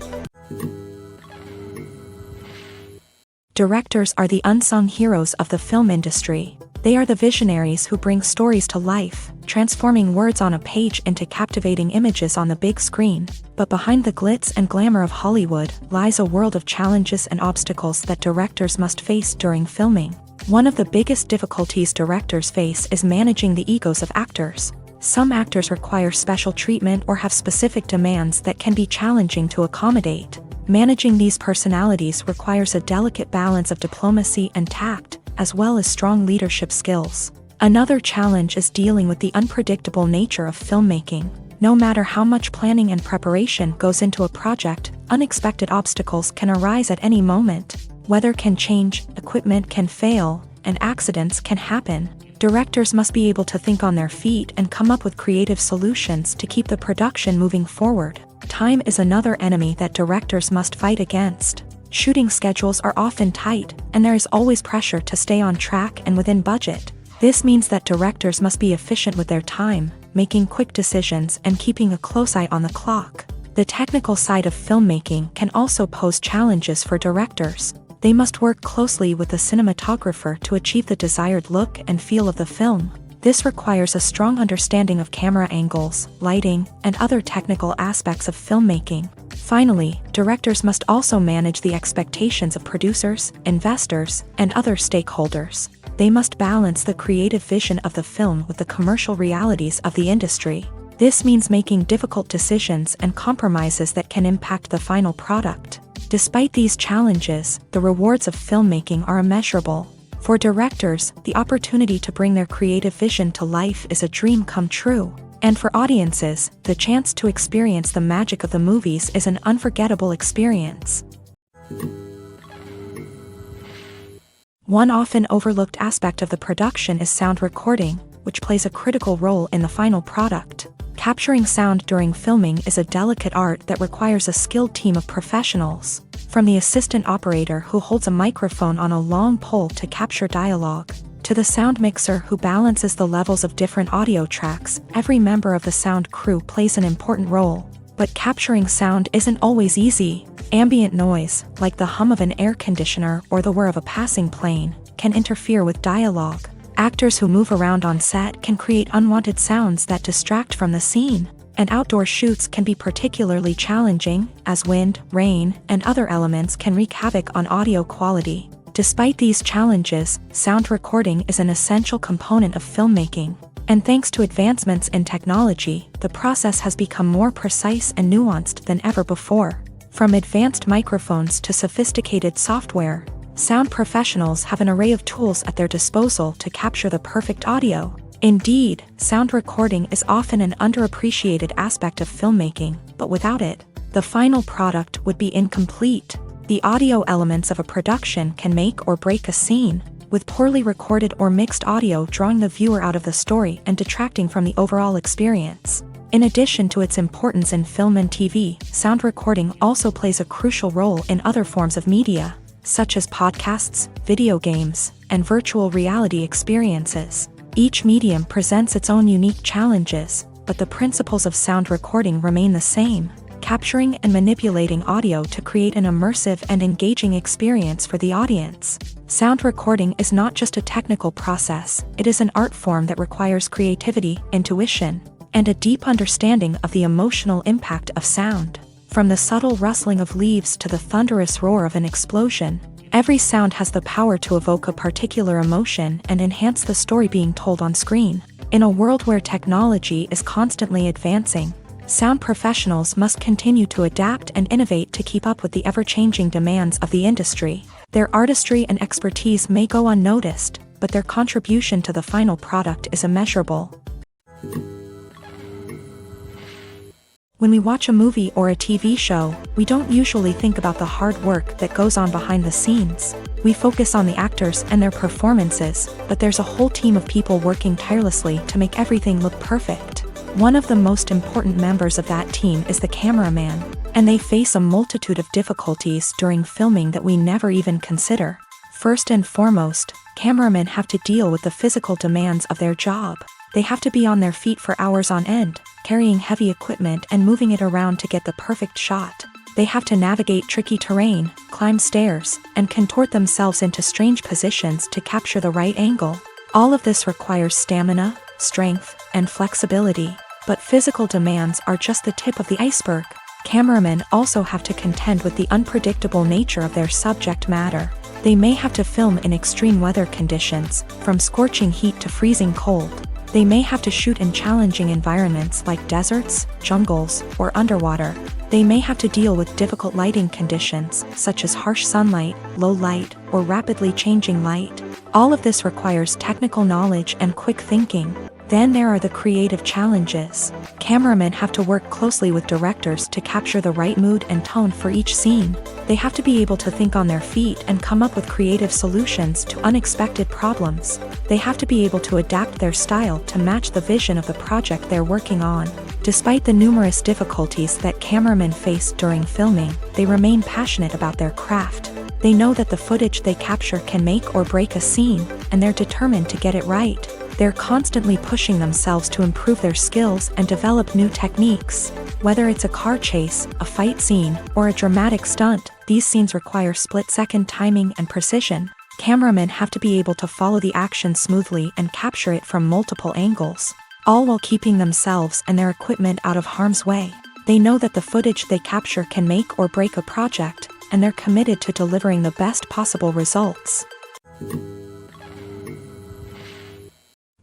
Directors are the unsung heroes of the film industry. They are the visionaries who bring stories to life, transforming words on a page into captivating images on the big screen. But behind the glitz and glamour of Hollywood lies a world of challenges and obstacles that directors must face during filming. One of the biggest difficulties directors face is managing the egos of actors. Some actors require special treatment or have specific demands that can be challenging to accommodate. Managing these personalities requires a delicate balance of diplomacy and tact, as well as strong leadership skills. Another challenge is dealing with the unpredictable nature of filmmaking. No matter how much planning and preparation goes into a project, unexpected obstacles can arise at any moment. Weather can change, equipment can fail, and accidents can happen. Directors must be able to think on their feet and come up with creative solutions to keep the production moving forward. Time is another enemy that directors must fight against. Shooting schedules are often tight, and there is always pressure to stay on track and within budget. This means that directors must be efficient with their time, making quick decisions and keeping a close eye on the clock. The technical side of filmmaking can also pose challenges for directors. They must work closely with the cinematographer to achieve the desired look and feel of the film. This requires a strong understanding of camera angles, lighting, and other technical aspects of filmmaking. Finally, directors must also manage the expectations of producers, investors, and other stakeholders. They must balance the creative vision of the film with the commercial realities of the industry. This means making difficult decisions and compromises that can impact the final product. Despite these challenges, the rewards of filmmaking are immeasurable. For directors, the opportunity to bring their creative vision to life is a dream come true. And for audiences, the chance to experience the magic of the movies is an unforgettable experience. One often overlooked aspect of the production is sound recording, which plays a critical role in the final product. Capturing sound during filming is a delicate art that requires a skilled team of professionals. From the assistant operator who holds a microphone on a long pole to capture dialogue, to the sound mixer who balances the levels of different audio tracks, every member of the sound crew plays an important role. But capturing sound isn't always easy. Ambient noise, like the hum of an air conditioner or the whir of a passing plane, can interfere with dialogue. Actors who move around on set can create unwanted sounds that distract from the scene. And outdoor shoots can be particularly challenging, as wind, rain, and other elements can wreak havoc on audio quality. Despite these challenges, sound recording is an essential component of filmmaking. And thanks to advancements in technology, the process has become more precise and nuanced than ever before. From advanced microphones to sophisticated software, sound professionals have an array of tools at their disposal to capture the perfect audio. Indeed, sound recording is often an underappreciated aspect of filmmaking, but without it, the final product would be incomplete. The audio elements of a production can make or break a scene, with poorly recorded or mixed audio drawing the viewer out of the story and detracting from the overall experience. In addition to its importance in film and TV, sound recording also plays a crucial role in other forms of media, such as podcasts, video games, and virtual reality experiences. Each medium presents its own unique challenges, but the principles of sound recording remain the same, capturing and manipulating audio to create an immersive and engaging experience for the audience. Sound recording is not just a technical process, it is an art form that requires creativity, intuition, and a deep understanding of the emotional impact of sound. From the subtle rustling of leaves to the thunderous roar of an explosion, every sound has the power to evoke a particular emotion and enhance the story being told on screen. In a world where technology is constantly advancing, sound professionals must continue to adapt and innovate to keep up with the ever-changing demands of the industry. Their artistry and expertise may go unnoticed, but their contribution to the final product is immeasurable. When we watch a movie or a TV show, we don't usually think about the hard work that goes on behind the scenes. We focus on the actors and their performances, but there's a whole team of people working tirelessly to make everything look perfect. One of the most important members of that team is the cameraman, and they face a multitude of difficulties during filming that we never even consider. First and foremost, cameramen have to deal with the physical demands of their job. They have to be on their feet for hours on end, carrying heavy equipment and moving it around to get the perfect shot. They have to navigate tricky terrain, climb stairs, and contort themselves into strange positions to capture the right angle. All of this requires stamina, strength, and flexibility. But physical demands are just the tip of the iceberg. Cameramen also have to contend with the unpredictable nature of their subject matter. They may have to film in extreme weather conditions, from scorching heat to freezing cold. They may have to shoot in challenging environments like deserts, jungles, or underwater. They may have to deal with difficult lighting conditions, such as harsh sunlight, low light, or rapidly changing light. All of this requires technical knowledge and quick thinking. Then there are the creative challenges. Cameramen have to work closely with directors to capture the right mood and tone for each scene. They have to be able to think on their feet and come up with creative solutions to unexpected problems. They have to be able to adapt their style to match the vision of the project they're working on. Despite the numerous difficulties that cameramen face during filming, they remain passionate about their craft. They know that the footage they capture can make or break a scene, and they're determined to get it right. They're constantly pushing themselves to improve their skills and develop new techniques. Whether it's a car chase, a fight scene, or a dramatic stunt, these scenes require split-second timing and precision. Cameramen have to be able to follow the action smoothly and capture it from multiple angles, all while keeping themselves and their equipment out of harm's way. They know that the footage they capture can make or break a project, and they're committed to delivering the best possible results.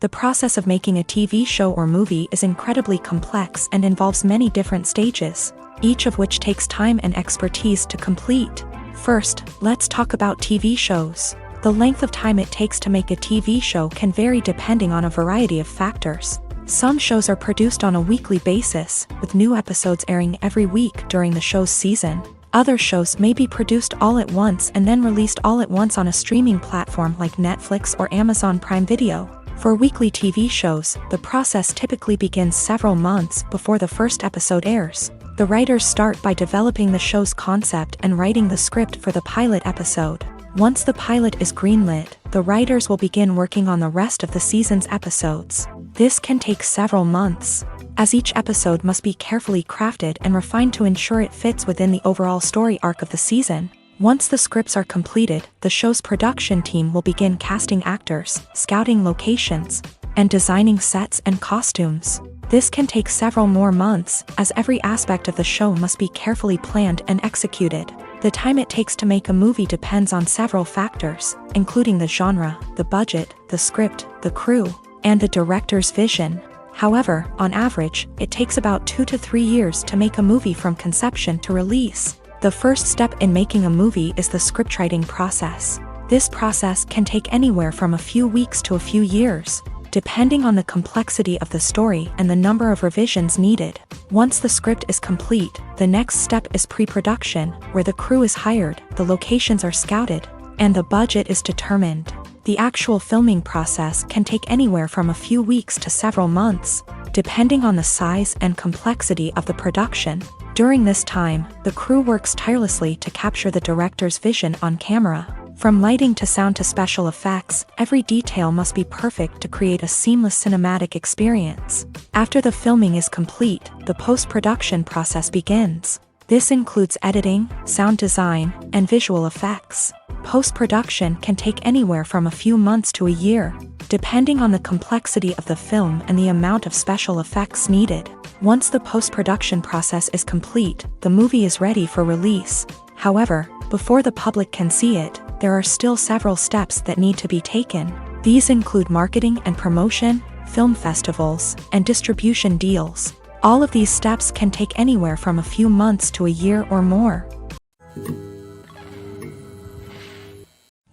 The process of making a TV show or movie is incredibly complex and involves many different stages, each of which takes time and expertise to complete. First, let's talk about TV shows. The length of time it takes to make a TV show can vary depending on a variety of factors. Some shows are produced on a weekly basis, with new episodes airing every week during the show's season. Other shows may be produced all at once and then released all at once on a streaming platform like Netflix or Amazon Prime Video. For weekly TV shows, the process typically begins several months before the first episode airs. The writers start by developing the show's concept and writing the script for the pilot episode. Once the pilot is greenlit, the writers will begin working on the rest of the season's episodes. This can take several months, as each episode must be carefully crafted and refined to ensure it fits within the overall story arc of the season. Once the scripts are completed, the show's production team will begin casting actors, scouting locations, and designing sets and costumes. This can take several more months, as every aspect of the show must be carefully planned and executed. The time it takes to make a movie depends on several factors, including the genre, the budget, the script, the crew, and the director's vision. However, on average, it takes about 2 to 3 years to make a movie from conception to release. The first step in making a movie is the scriptwriting process. This process can take anywhere from a few weeks to a few years, depending on the complexity of the story and the number of revisions needed. Once the script is complete, the next step is pre-production, where the crew is hired, the locations are scouted, and the budget is determined. The actual filming process can take anywhere from a few weeks to several months, depending on the size and complexity of the production. During this time, the crew works tirelessly to capture the director's vision on camera. From lighting to sound to special effects, every detail must be perfect to create a seamless cinematic experience. After the filming is complete, the post-production process begins. This includes editing, sound design, and visual effects. Post-production can take anywhere from a few months to a year, depending on the complexity of the film and the amount of special effects needed. Once the post-production process is complete, the movie is ready for release. However, before the public can see it, there are still several steps that need to be taken. These include marketing and promotion, film festivals, and distribution deals. All of these steps can take anywhere from a few months to a year or more.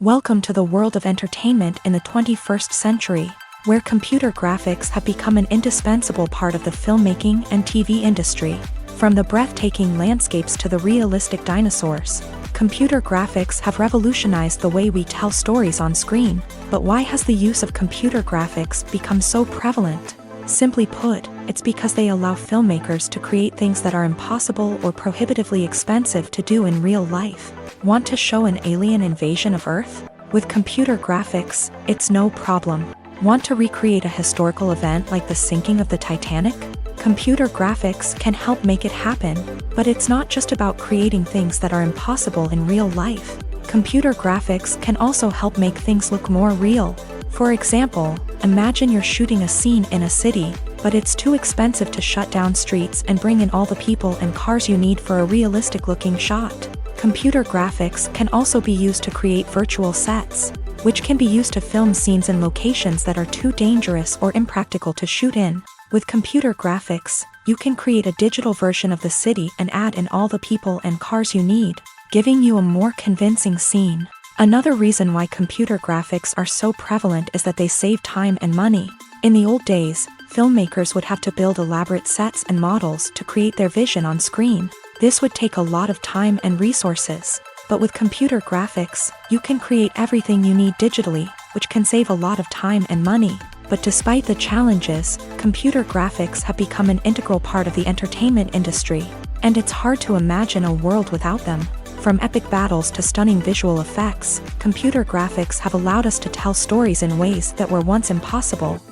Welcome to the world of entertainment in the 21st century, where computer graphics have become an indispensable part of the filmmaking and TV industry. From the breathtaking landscapes to the realistic dinosaurs, computer graphics have revolutionized the way we tell stories on screen. But why has the use of computer graphics become so prevalent? Simply put, it's because they allow filmmakers to create things that are impossible or prohibitively expensive to do in real life. Want to show an alien invasion of Earth? With computer graphics, it's no problem. Want to recreate a historical event like the sinking of the Titanic? Computer graphics can help make it happen, but it's not just about creating things that are impossible in real life. Computer graphics can also help make things look more real. For example, imagine you're shooting a scene in a city, but it's too expensive to shut down streets and bring in all the people and cars you need for a realistic-looking shot. Computer graphics can also be used to create virtual sets, which can be used to film scenes in locations that are too dangerous or impractical to shoot in. With computer graphics, you can create a digital version of the city and add in all the people and cars you need, giving you a more convincing scene. Another reason why computer graphics are so prevalent is that they save time and money. In the old days, filmmakers would have to build elaborate sets and models to create their vision on screen. This would take a lot of time and resources. But with computer graphics, you can create everything you need digitally, which can save a lot of time and money. But despite the challenges, computer graphics have become an integral part of the entertainment industry, and it's hard to imagine a world without them. From epic battles to stunning visual effects, computer graphics have allowed us to tell stories in ways that were once impossible.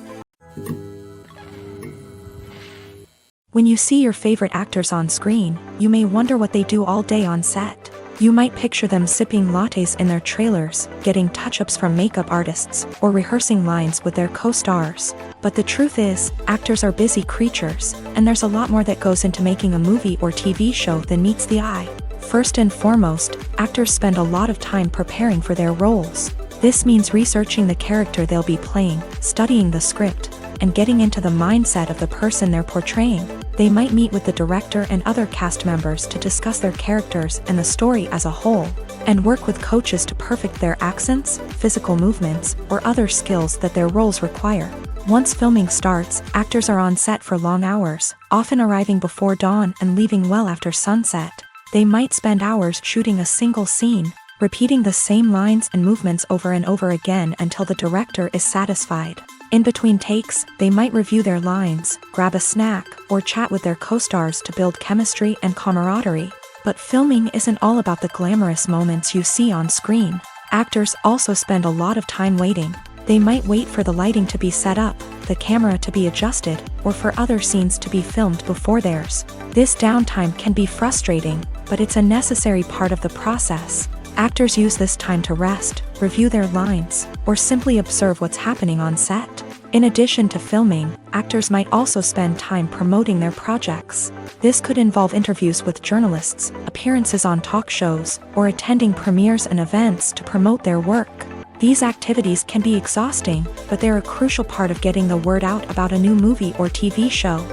When you see your favorite actors on screen, you may wonder what they do all day on set. You might picture them sipping lattes in their trailers, getting touch-ups from makeup artists, or rehearsing lines with their co-stars. But the truth is, actors are busy creatures, and there's a lot more that goes into making a movie or TV show than meets the eye. First and foremost, actors spend a lot of time preparing for their roles. This means researching the character they'll be playing, studying the script, and getting into the mindset of the person they're portraying. They might meet with the director and other cast members to discuss their characters and the story as a whole, and work with coaches to perfect their accents, physical movements, or other skills that their roles require. Once filming starts, actors are on set for long hours, often arriving before dawn and leaving well after sunset. They might spend hours shooting a single scene, repeating the same lines and movements over and over again until the director is satisfied. In between takes, they might review their lines, grab a snack, or chat with their co-stars to build chemistry and camaraderie. But filming isn't all about the glamorous moments you see on screen. Actors also spend a lot of time waiting. They might wait for the lighting to be set up, the camera to be adjusted, or for other scenes to be filmed before theirs. This downtime can be frustrating, but it's a necessary part of the process. Actors use this time to rest, review their lines, or simply observe what's happening on set. In addition to filming, actors might also spend time promoting their projects. This could involve interviews with journalists, appearances on talk shows, or attending premieres and events to promote their work. These activities can be exhausting, but they're a crucial part of getting the word out about a new movie or TV show.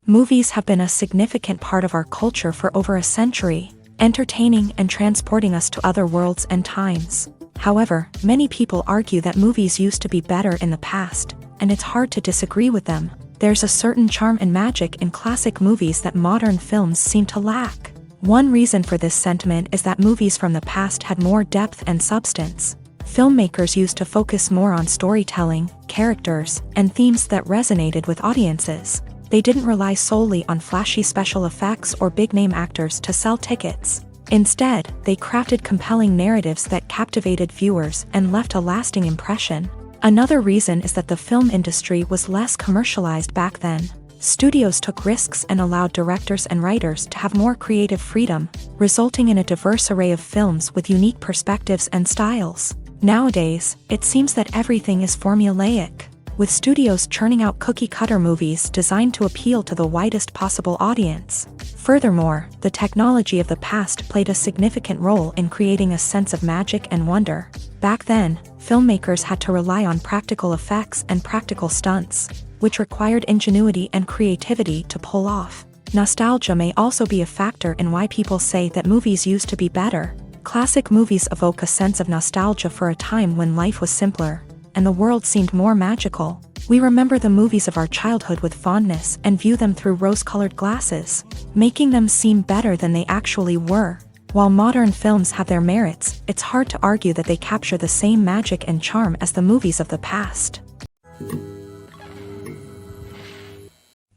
Movies have been a significant part of our culture for over a century, entertaining and transporting us to other worlds and times. However, many people argue that movies used to be better in the past, and it's hard to disagree with them. There's a certain charm and magic in classic movies that modern films seem to lack. One reason for this sentiment is that movies from the past had more depth and substance. Filmmakers used to focus more on storytelling, characters, and themes that resonated with audiences. They didn't rely solely on flashy special effects or big-name actors to sell tickets. Instead, they crafted compelling narratives that captivated viewers and left a lasting impression. Another reason is that the film industry was less commercialized back then. Studios took risks and allowed directors and writers to have more creative freedom, resulting in a diverse array of films with unique perspectives and styles. Nowadays, it seems that everything is formulaic, with studios churning out cookie-cutter movies designed to appeal to the widest possible audience. Furthermore, the technology of the past played a significant role in creating a sense of magic and wonder. Back then, filmmakers had to rely on practical effects and practical stunts, which required ingenuity and creativity to pull off. Nostalgia may also be a factor in why people say that movies used to be better. Classic movies evoke a sense of nostalgia for a time when life was simpler, and the world seemed more magical. We remember the movies of our childhood with fondness and view them through rose-colored glasses, making them seem better than they actually were. While modern films have their merits, it's hard to argue that they capture the same magic and charm as the movies of the past.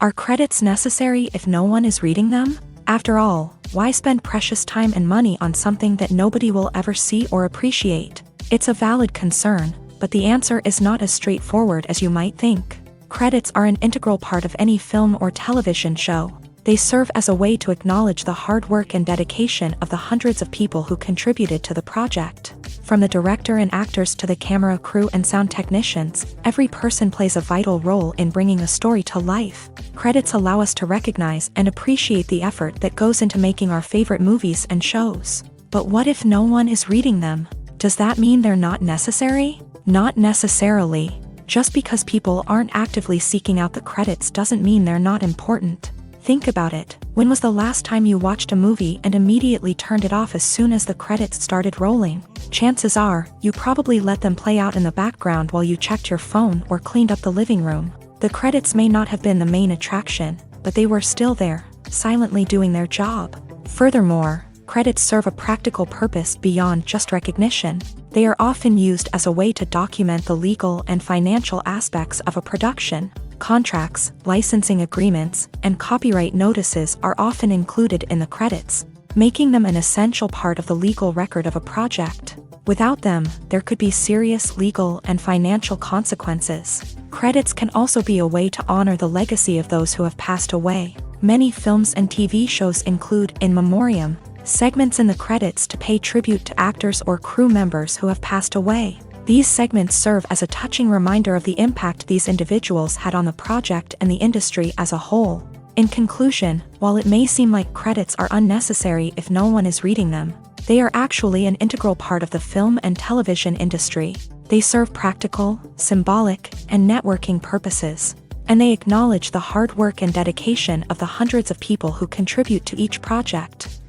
Are credits necessary if no one is reading them? After all, why spend precious time and money on something that nobody will ever see or appreciate? It's a valid concern, but the answer is not as straightforward as you might think. Credits are an integral part of any film or television show. They serve as a way to acknowledge the hard work and dedication of the hundreds of people who contributed to the project. From the director and actors to the camera crew and sound technicians, every person plays a vital role in bringing a story to life. Credits allow us to recognize and appreciate the effort that goes into making our favorite movies and shows. But what if no one is reading them? Does that mean they're not necessary? Not necessarily. Just because people aren't actively seeking out the credits doesn't mean they're not important. Think about it. When was the last time you watched a movie and immediately turned it off as soon as the credits started rolling? Chances are, you probably let them play out in the background while you checked your phone or cleaned up the living room. The credits may not have been the main attraction, but they were still there, silently doing their job. Furthermore, credits serve a practical purpose beyond just recognition. They are often used as a way to document the legal and financial aspects of a production. Contracts, licensing agreements, and copyright notices are often included in the credits, making them an essential part of the legal record of a project. Without them, there could be serious legal and financial consequences. Credits can also be a way to honor the legacy of those who have passed away. Many films and TV shows include in memoriam segments in the credits to pay tribute to actors or crew members who have passed away. These segments serve as a touching reminder of the impact these individuals had on the project and the industry as a whole. In conclusion, while it may seem like credits are unnecessary if no one is reading them, they are actually an integral part of the film and television industry. They serve practical, symbolic, and networking purposes, and they acknowledge the hard work and dedication of the hundreds of people who contribute to each project.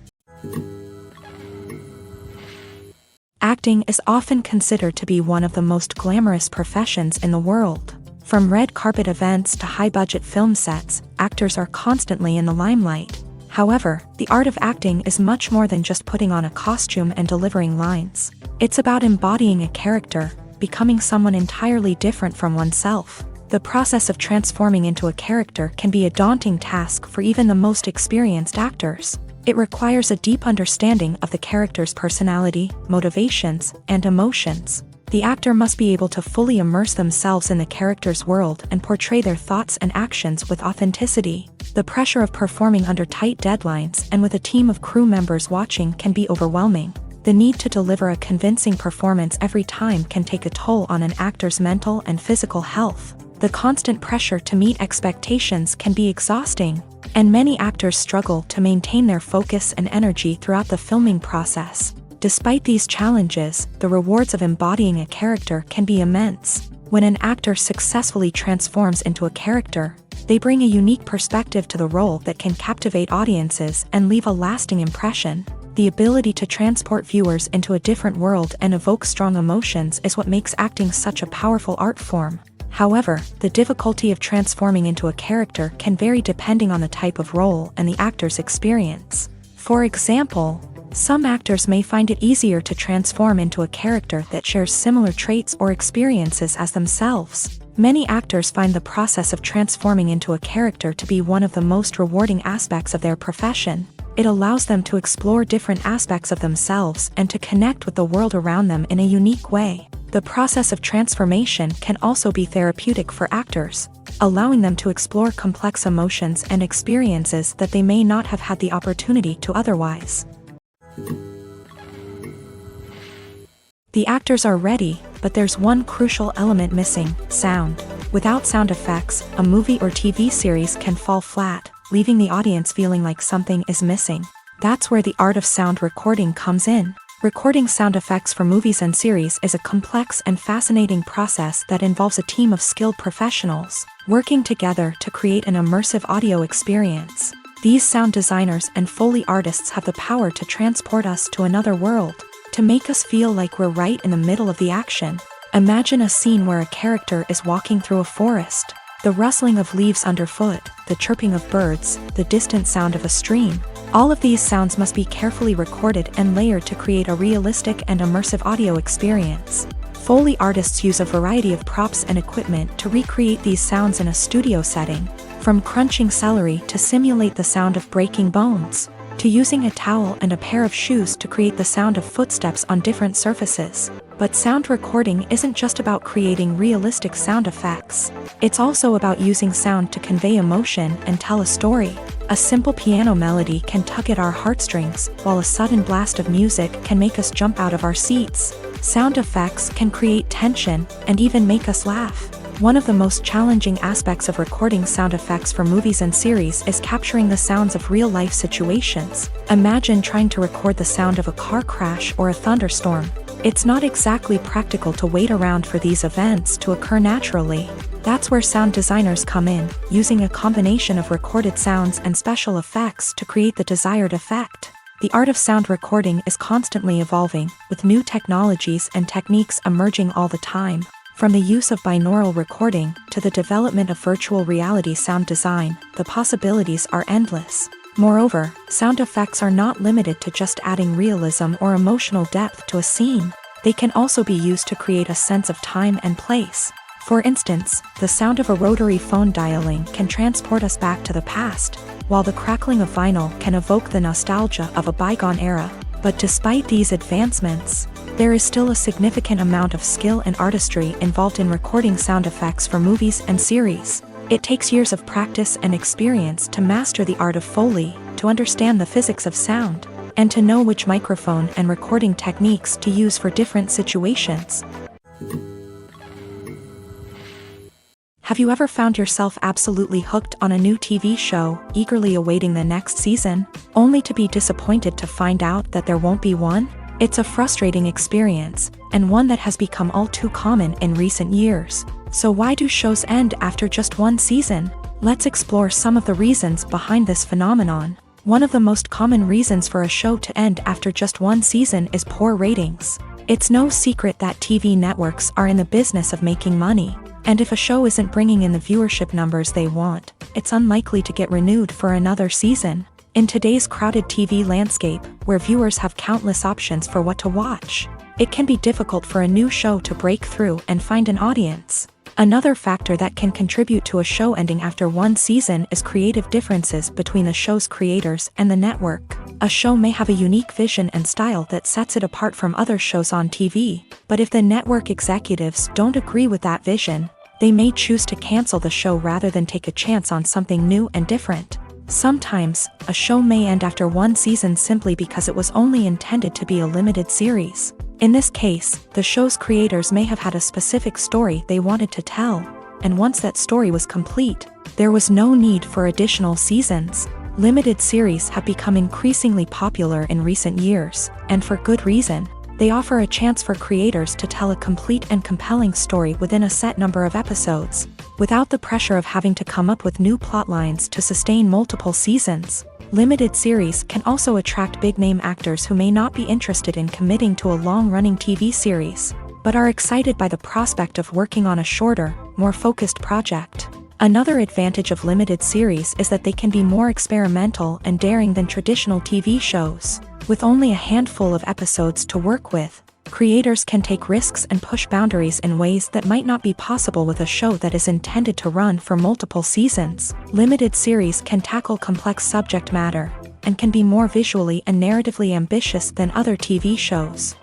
Acting is often considered to be one of the most glamorous professions in the world. From red carpet events to high-budget film sets, actors are constantly in the limelight. However, the art of acting is much more than just putting on a costume and delivering lines. It's about embodying a character, becoming someone entirely different from oneself. The process of transforming into a character can be a daunting task for even the most experienced actors. It requires a deep understanding of the character's personality, motivations, and emotions. The actor must be able to fully immerse themselves in the character's world and portray their thoughts and actions with authenticity. The pressure of performing under tight deadlines and with a team of crew members watching can be overwhelming. The need to deliver a convincing performance every time can take a toll on an actor's mental and physical health. The constant pressure to meet expectations can be exhausting, and many actors struggle to maintain their focus and energy throughout the filming process. Despite these challenges, the rewards of embodying a character can be immense. When an actor successfully transforms into a character, they bring a unique perspective to the role that can captivate audiences and leave a lasting impression. The ability to transport viewers into a different world and evoke strong emotions is what makes acting such a powerful art form. However, the difficulty of transforming into a character can vary depending on the type of role and the actor's experience. For example, some actors may find it easier to transform into a character that shares similar traits or experiences as themselves. Many actors find the process of transforming into a character to be one of the most rewarding aspects of their profession. It allows them to explore different aspects of themselves and to connect with the world around them in a unique way. The process of transformation can also be therapeutic for actors, allowing them to explore complex emotions and experiences that they may not have had the opportunity to otherwise. The actors are ready, but there's one crucial element missing: sound. Without sound effects, a movie or TV series can fall flat, leaving the audience feeling like something is missing. That's where the art of sound recording comes in. Recording sound effects for movies and series is a complex and fascinating process that involves a team of skilled professionals working together to create an immersive audio experience. These sound designers and Foley artists have the power to transport us to another world, to make us feel like we're right in the middle of the action. Imagine a scene where a character is walking through a forest. The rustling of leaves underfoot, the chirping of birds, the distant sound of a stream. All of these sounds must be carefully recorded and layered to create a realistic and immersive audio experience. Foley artists use a variety of props and equipment to recreate these sounds in a studio setting, from crunching celery to simulate the sound of breaking bones, to using a towel and a pair of shoes to create the sound of footsteps on different surfaces. But sound recording isn't just about creating realistic sound effects. It's also about using sound to convey emotion and tell a story. A simple piano melody can tug at our heartstrings, while a sudden blast of music can make us jump out of our seats. Sound effects can create tension and even make us laugh. One of the most challenging aspects of recording sound effects for movies and series is capturing the sounds of real-life situations. Imagine trying to record the sound of a car crash or a thunderstorm. It's not exactly practical to wait around for these events to occur naturally. That's where sound designers come in, using a combination of recorded sounds and special effects to create the desired effect. The art of sound recording is constantly evolving, with new technologies and techniques emerging all the time. From the use of binaural recording to the development of virtual reality sound design, the possibilities are endless. Moreover, sound effects are not limited to just adding realism or emotional depth to a scene. They can also be used to create a sense of time and place. For instance, the sound of a rotary phone dialing can transport us back to the past, while the crackling of vinyl can evoke the nostalgia of a bygone era. But despite these advancements, there is still a significant amount of skill and artistry involved in recording sound effects for movies and series. It takes years of practice and experience to master the art of Foley, to understand the physics of sound, and to know which microphone and recording techniques to use for different situations. Have you ever found yourself absolutely hooked on a new TV show, eagerly awaiting the next season, only to be disappointed to find out that there won't be one? It's a frustrating experience, and one that has become all too common in recent years. So why do shows end after just one season? Let's explore some of the reasons behind this phenomenon. One of the most common reasons for a show to end after just one season is poor ratings. It's no secret that TV networks are in the business of making money. And if a show isn't bringing in the viewership numbers they want, it's unlikely to get renewed for another season. In today's crowded TV landscape, where viewers have countless options for what to watch, it can be difficult for a new show to break through and find an audience. Another factor that can contribute to a show ending after one season is creative differences between the show's creators and the network. A show may have a unique vision and style that sets it apart from other shows on TV, but if the network executives don't agree with that vision, they may choose to cancel the show rather than take a chance on something new and different. Sometimes, a show may end after one season simply because it was only intended to be a limited series. In this case, the show's creators may have had a specific story they wanted to tell, and once that story was complete, there was no need for additional seasons. Limited series have become increasingly popular in recent years, and for good reason. They offer a chance for creators to tell a complete and compelling story within a set number of episodes, without the pressure of having to come up with new plotlines to sustain multiple seasons. Limited series can also attract big-name actors who may not be interested in committing to a long-running TV series, but are excited by the prospect of working on a shorter, more focused project. Another advantage of limited series is that they can be more experimental and daring than traditional TV shows. With only a handful of episodes to work with, creators can take risks and push boundaries in ways that might not be possible with a show that is intended to run for multiple seasons. Limited series can tackle complex subject matter, and can be more visually and narratively ambitious than other TV shows.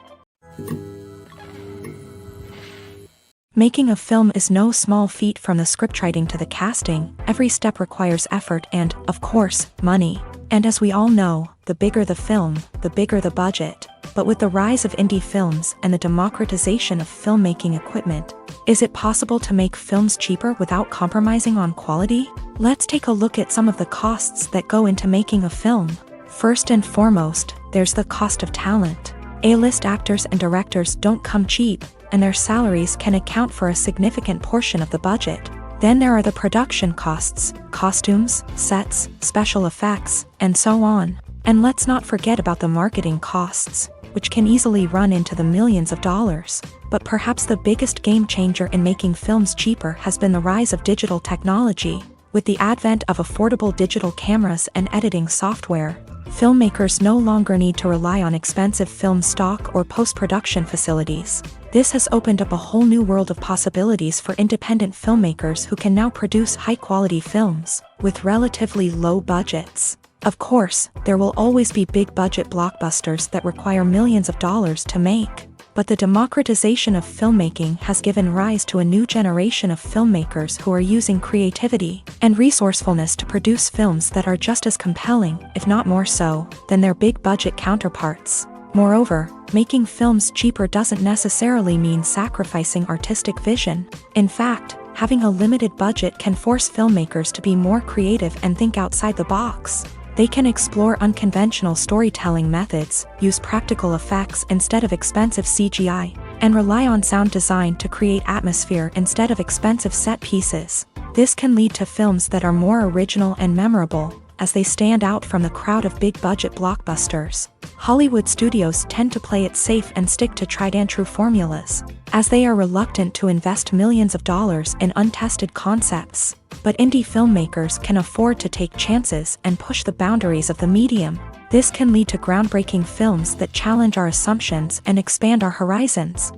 Making a film is no small feat. From the scriptwriting to the casting, every step requires effort and, of course, money. And as we all know, the bigger the film, the bigger the budget. But with the rise of indie films and the democratization of filmmaking equipment, is it possible to make films cheaper without compromising on quality? Let's take a look at some of the costs that go into making a film. First and foremost, there's the cost of talent. A-list actors and directors don't come cheap, and their salaries can account for a significant portion of the budget. Then there are the production costs, costumes, sets, special effects, and so on. And let's not forget about the marketing costs, which can easily run into the millions of dollars. But perhaps the biggest game changer in making films cheaper has been the rise of digital technology. With the advent of affordable digital cameras and editing software, filmmakers no longer need to rely on expensive film stock or post-production facilities. This has opened up a whole new world of possibilities for independent filmmakers who can now produce high-quality films with relatively low budgets. Of course, there will always be big-budget blockbusters that require millions of dollars to make. But the democratization of filmmaking has given rise to a new generation of filmmakers who are using creativity and resourcefulness to produce films that are just as compelling, if not more so, than their big-budget counterparts. Moreover, making films cheaper doesn't necessarily mean sacrificing artistic vision. In fact, having a limited budget can force filmmakers to be more creative and think outside the box. They can explore unconventional storytelling methods, use practical effects instead of expensive CGI, and rely on sound design to create atmosphere instead of expensive set pieces. This can lead to films that are more original and memorable, as they stand out from the crowd of big-budget blockbusters. Hollywood studios tend to play it safe and stick to tried-and-true formulas, as they are reluctant to invest millions of dollars in untested concepts. But indie filmmakers can afford to take chances and push the boundaries of the medium. This can lead to groundbreaking films that challenge our assumptions and expand our horizons.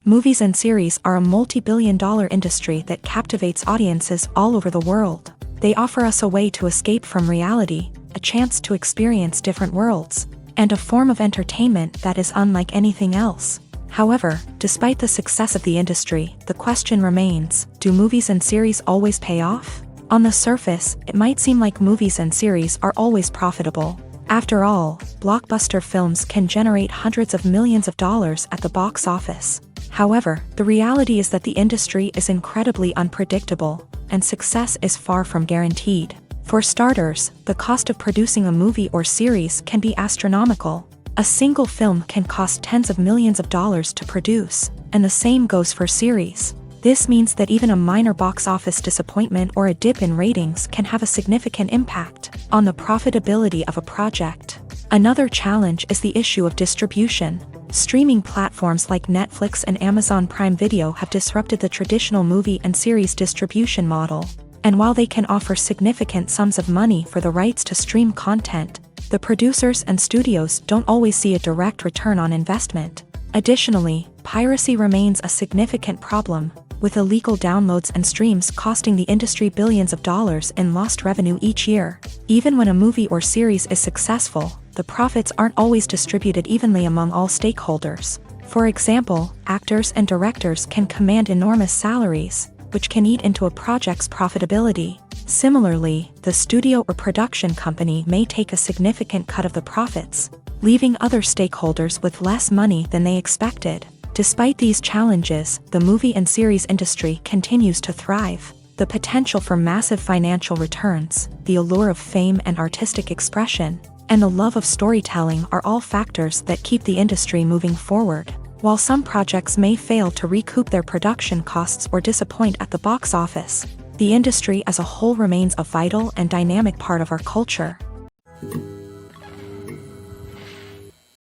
Movies and series are a multi-billion-dollar industry that captivates audiences all over the world. They offer us a way to escape from reality, a chance to experience different worlds, and a form of entertainment that is unlike anything else. However, despite the success of the industry, the question remains, do movies and series always pay off? On the surface, it might seem like movies and series are always profitable. After all, blockbuster films can generate hundreds of millions of dollars at the box office. However, the reality is that the industry is incredibly unpredictable, and success is far from guaranteed. For starters, the cost of producing a movie or series can be astronomical. A single film can cost tens of millions of dollars to produce, and the same goes for series. This means that even a minor box office disappointment or a dip in ratings can have a significant impact on the profitability of a project. Another challenge is the issue of distribution. Streaming platforms like Netflix and Amazon Prime Video have disrupted the traditional movie and series distribution model. And while they can offer significant sums of money for the rights to stream content, the producers and studios don't always see a direct return on investment. Additionally, piracy remains a significant problem, with illegal downloads and streams costing the industry billions of dollars in lost revenue each year. Even when a movie or series is successful, the profits aren't always distributed evenly among all stakeholders. For example, actors and directors can command enormous salaries, which can eat into a project's profitability. Similarly, the studio or production company may take a significant cut of the profits, leaving other stakeholders with less money than they expected. Despite these challenges, the movie and series industry continues to thrive. The potential for massive financial returns, the allure of fame and artistic expression, and the love of storytelling are all factors that keep the industry moving forward. While some projects may fail to recoup their production costs or disappoint at the box office, the industry as a whole remains a vital and dynamic part of our culture.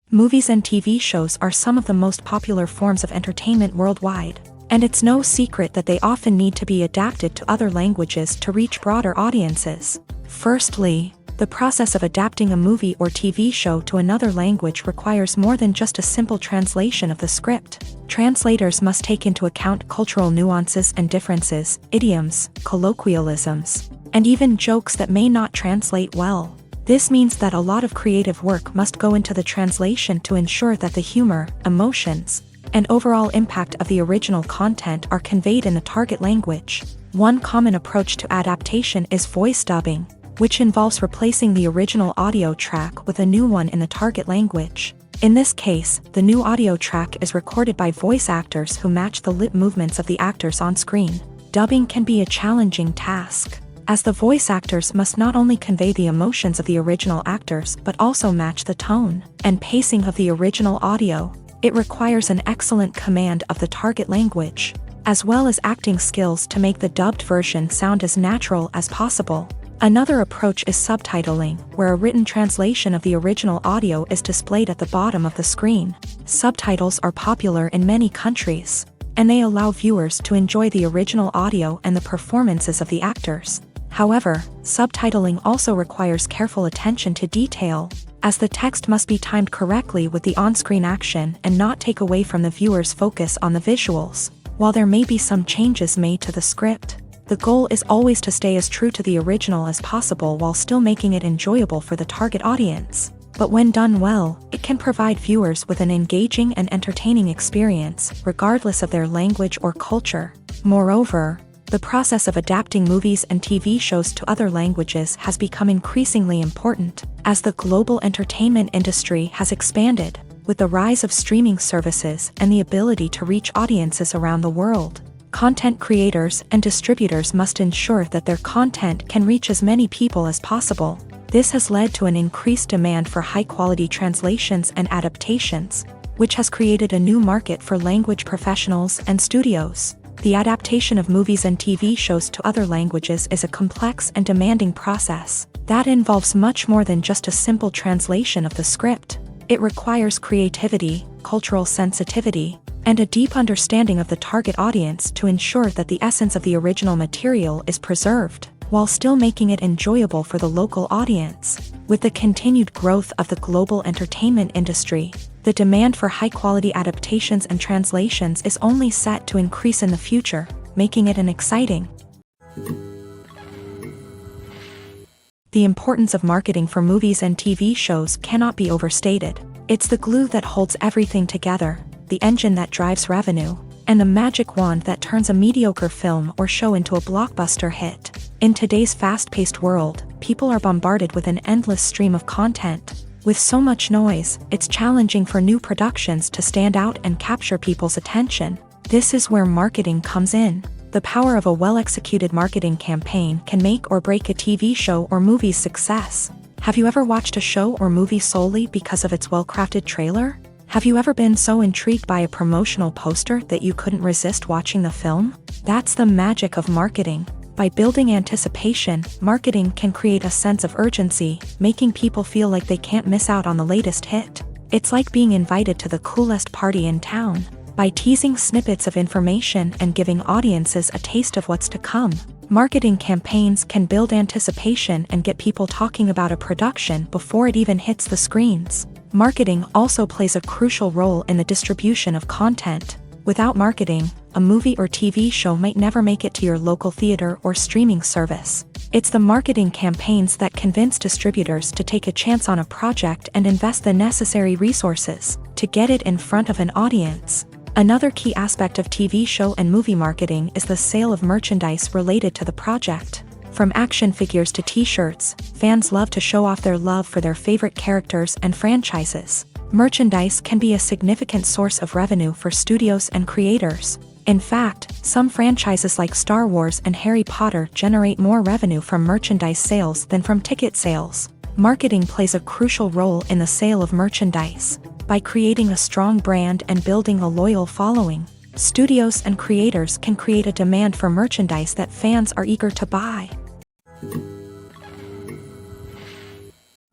Movies and TV shows are some of the most popular forms of entertainment worldwide, and it's no secret that they often need to be adapted to other languages to reach broader audiences. Firstly, the process of adapting a movie or TV show to another language requires more than just a simple translation of the script. Translators must take into account cultural nuances and differences, idioms, colloquialisms, and even jokes that may not translate well. This means that a lot of creative work must go into the translation to ensure that the humor, emotions, and overall impact of the original content are conveyed in the target language. One common approach to adaptation is voice dubbing, which involves replacing the original audio track with a new one in the target language. In this case, the new audio track is recorded by voice actors who match the lip movements of the actors on screen. Dubbing can be a challenging task, as the voice actors must not only convey the emotions of the original actors but also match the tone and pacing of the original audio. It requires an excellent command of the target language, as well as acting skills to make the dubbed version sound as natural as possible. Another approach is subtitling, where a written translation of the original audio is displayed at the bottom of the screen. Subtitles are popular in many countries, and they allow viewers to enjoy the original audio and the performances of the actors. However, subtitling also requires careful attention to detail, as the text must be timed correctly with the on-screen action and not take away from the viewer's focus on the visuals. While there may be some changes made to the script, the goal is always to stay as true to the original as possible while still making it enjoyable for the target audience. But when done well, it can provide viewers with an engaging and entertaining experience, regardless of their language or culture. Moreover, the process of adapting movies and TV shows to other languages has become increasingly important, as the global entertainment industry has expanded, with the rise of streaming services and the ability to reach audiences around the world. Content creators and distributors must ensure that their content can reach as many people as possible. This has led to an increased demand for high-quality translations and adaptations, which has created a new market for language professionals and studios. The adaptation of movies and TV shows to other languages is a complex and demanding process that involves much more than just a simple translation of the script. It requires creativity, cultural sensitivity, and a deep understanding of the target audience to ensure that the essence of the original material is preserved, while still making it enjoyable for the local audience. With the continued growth of the global entertainment industry, the demand for high-quality adaptations and translations is only set to increase in the future, making it an exciting. The importance of marketing for movies and TV shows cannot be overstated. It's the glue that holds everything together, the engine that drives revenue, and the magic wand that turns a mediocre film or show into a blockbuster hit. In today's fast-paced world, people are bombarded with an endless stream of content. With so much noise, it's challenging for new productions to stand out and capture people's attention. This is where marketing comes in. The power of a well-executed marketing campaign can make or break a TV show or movie's success. Have you ever watched a show or movie solely because of its well-crafted trailer? Have you ever been so intrigued by a promotional poster that you couldn't resist watching the film? That's the magic of marketing. By building anticipation, marketing can create a sense of urgency, making people feel like they can't miss out on the latest hit. It's like being invited to the coolest party in town. By teasing snippets of information and giving audiences a taste of what's to come, marketing campaigns can build anticipation and get people talking about a production before it even hits the screens. Marketing also plays a crucial role in the distribution of content. Without marketing, a movie or TV show might never make it to your local theater or streaming service. It's the marketing campaigns that convince distributors to take a chance on a project and invest the necessary resources to get it in front of an audience. Another key aspect of TV show and movie marketing is the sale of merchandise related to the project. From action figures to t-shirts, fans love to show off their love for their favorite characters and franchises. Merchandise can be a significant source of revenue for studios and creators. In fact, some franchises like Star Wars and Harry Potter generate more revenue from merchandise sales than from ticket sales. Marketing plays a crucial role in the sale of merchandise. By creating a strong brand and building a loyal following, studios and creators can create a demand for merchandise that fans are eager to buy.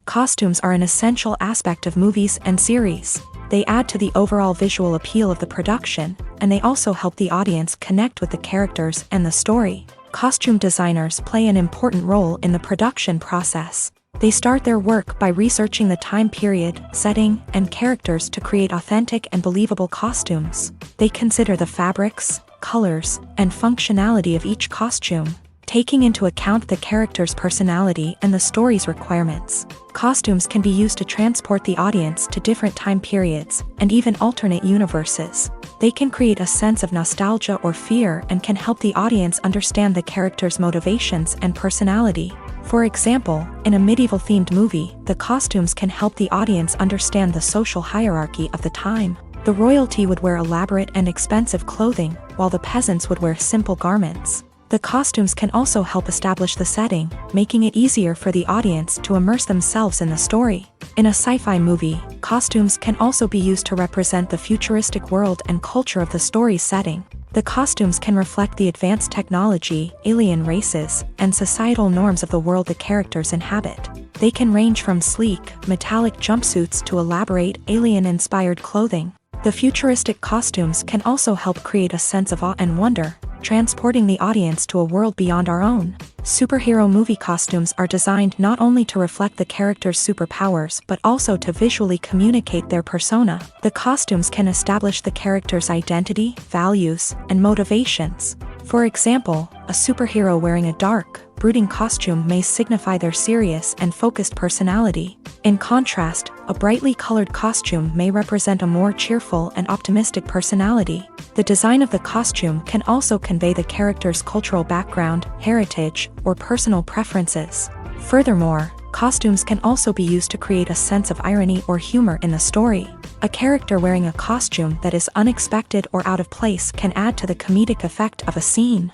Costumes are an essential aspect of movies and series. They add to the overall visual appeal of the production, and they also help the audience connect with the characters and the story. Costume designers play an important role in the production process. They start their work by researching the time period, setting, and characters to create authentic and believable costumes. They consider the fabrics, colors, and functionality of each costume, taking into account the character's personality and the story's requirements. Costumes can be used to transport the audience to different time periods and even alternate universes. They can create a sense of nostalgia or fear and can help the audience understand the character's motivations and personality. For example, in a medieval-themed movie, the costumes can help the audience understand the social hierarchy of the time. The royalty would wear elaborate and expensive clothing, while the peasants would wear simple garments. The costumes can also help establish the setting, making it easier for the audience to immerse themselves in the story. In a sci-fi movie, costumes can also be used to represent the futuristic world and culture of the story's setting. The costumes can reflect the advanced technology, alien races, and societal norms of the world the characters inhabit. They can range from sleek, metallic jumpsuits to elaborate, alien-inspired clothing. The futuristic costumes can also help create a sense of awe and wonder, transporting the audience to a world beyond our own. Superhero movie costumes are designed not only to reflect the character's superpowers but also to visually communicate their persona. The costumes can establish the character's identity, values, and motivations. For example, a superhero wearing a dark, brooding costume may signify their serious and focused personality. In contrast, a brightly colored costume may represent a more cheerful and optimistic personality. The design of the costume can also convey the character's cultural background, heritage, or personal preferences. Furthermore, costumes can also be used to create a sense of irony or humor in the story. A character wearing a costume that is unexpected or out of place can add to the comedic effect of a scene.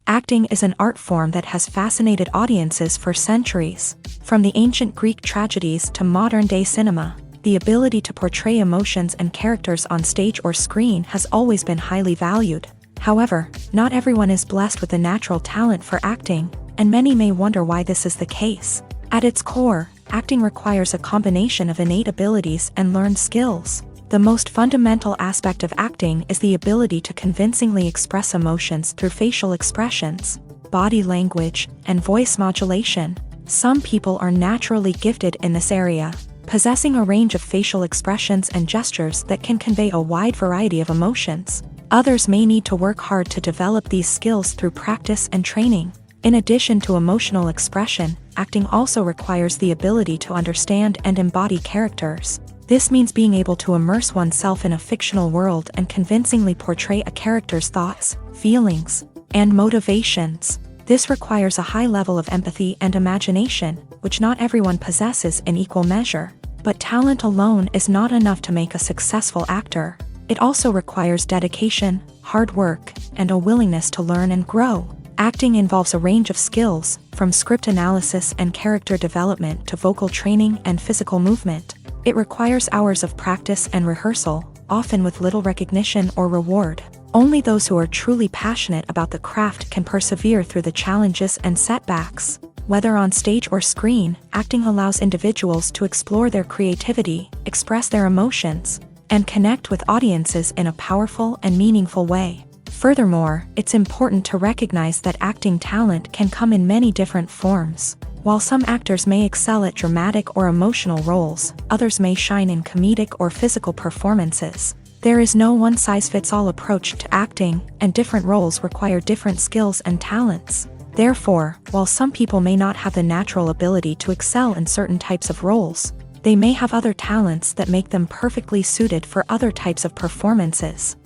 Acting is an art form that has fascinated audiences for centuries. From the ancient Greek tragedies to modern-day cinema, the ability to portray emotions and characters on stage or screen has always been highly valued. However, not everyone is blessed with the natural talent for acting, and many may wonder why this is the case. At its core, acting requires a combination of innate abilities and learned skills. The most fundamental aspect of acting is the ability to convincingly express emotions through facial expressions, body language, and voice modulation. Some people are naturally gifted in this area, possessing a range of facial expressions and gestures that can convey a wide variety of emotions. Others may need to work hard to develop these skills through practice and training. In addition to emotional expression, acting also requires the ability to understand and embody characters. This means being able to immerse oneself in a fictional world and convincingly portray a character's thoughts, feelings, and motivations. This requires a high level of empathy and imagination, which not everyone possesses in equal measure. But talent alone is not enough to make a successful actor. It also requires dedication, hard work, and a willingness to learn and grow. Acting involves a range of skills, from script analysis and character development to vocal training and physical movement. It requires hours of practice and rehearsal, often with little recognition or reward. Only those who are truly passionate about the craft can persevere through the challenges and setbacks. Whether on stage or screen, acting allows individuals to explore their creativity, express their emotions, and connect with audiences in a powerful and meaningful way. Furthermore, it's important to recognize that acting talent can come in many different forms. While some actors may excel at dramatic or emotional roles, others may shine in comedic or physical performances. There is no one-size-fits-all approach to acting, and different roles require different skills and talents. Therefore, while some people may not have the natural ability to excel in certain types of roles, they may have other talents that make them perfectly suited for other types of performances.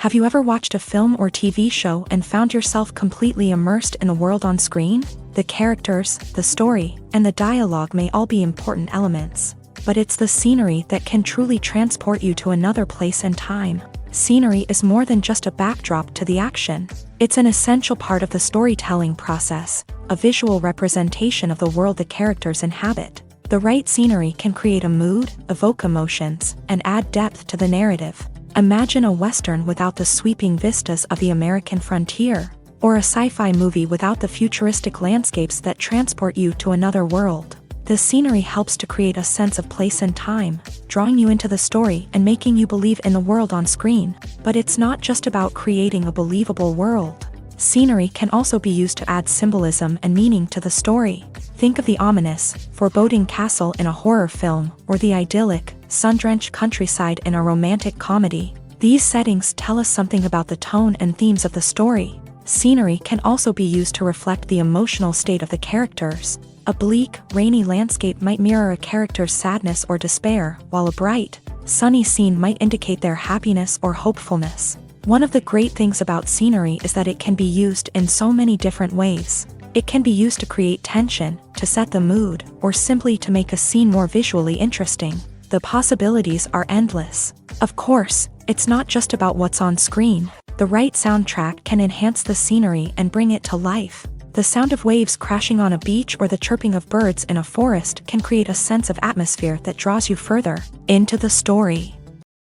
Have you ever watched a film or TV show and found yourself completely immersed in the world on screen? The characters, the story, and the dialogue may all be important elements, but it's the scenery that can truly transport you to another place and time. Scenery is more than just a backdrop to the action. It's an essential part of the storytelling process, a visual representation of the world the characters inhabit. The right scenery can create a mood, evoke emotions, and add depth to the narrative. Imagine a Western without the sweeping vistas of the American frontier, or a sci-fi movie without the futuristic landscapes that transport you to another world. The scenery helps to create a sense of place and time, drawing you into the story and making you believe in the world on screen. But it's not just about creating a believable world. Scenery can also be used to add symbolism and meaning to the story. Think of the ominous, foreboding castle in a horror film, or the idyllic, sun-drenched countryside in a romantic comedy. These settings tell us something about the tone and themes of the story. Scenery can also be used to reflect the emotional state of the characters. A bleak, rainy landscape might mirror a character's sadness or despair, while a bright, sunny scene might indicate their happiness or hopefulness. One of the great things about scenery is that it can be used in so many different ways. It can be used to create tension, to set the mood, or simply to make a scene more visually interesting. The possibilities are endless. Of course, it's not just about what's on screen. The right soundtrack can enhance the scenery and bring it to life. The sound of waves crashing on a beach or the chirping of birds in a forest can create a sense of atmosphere that draws you further into the story.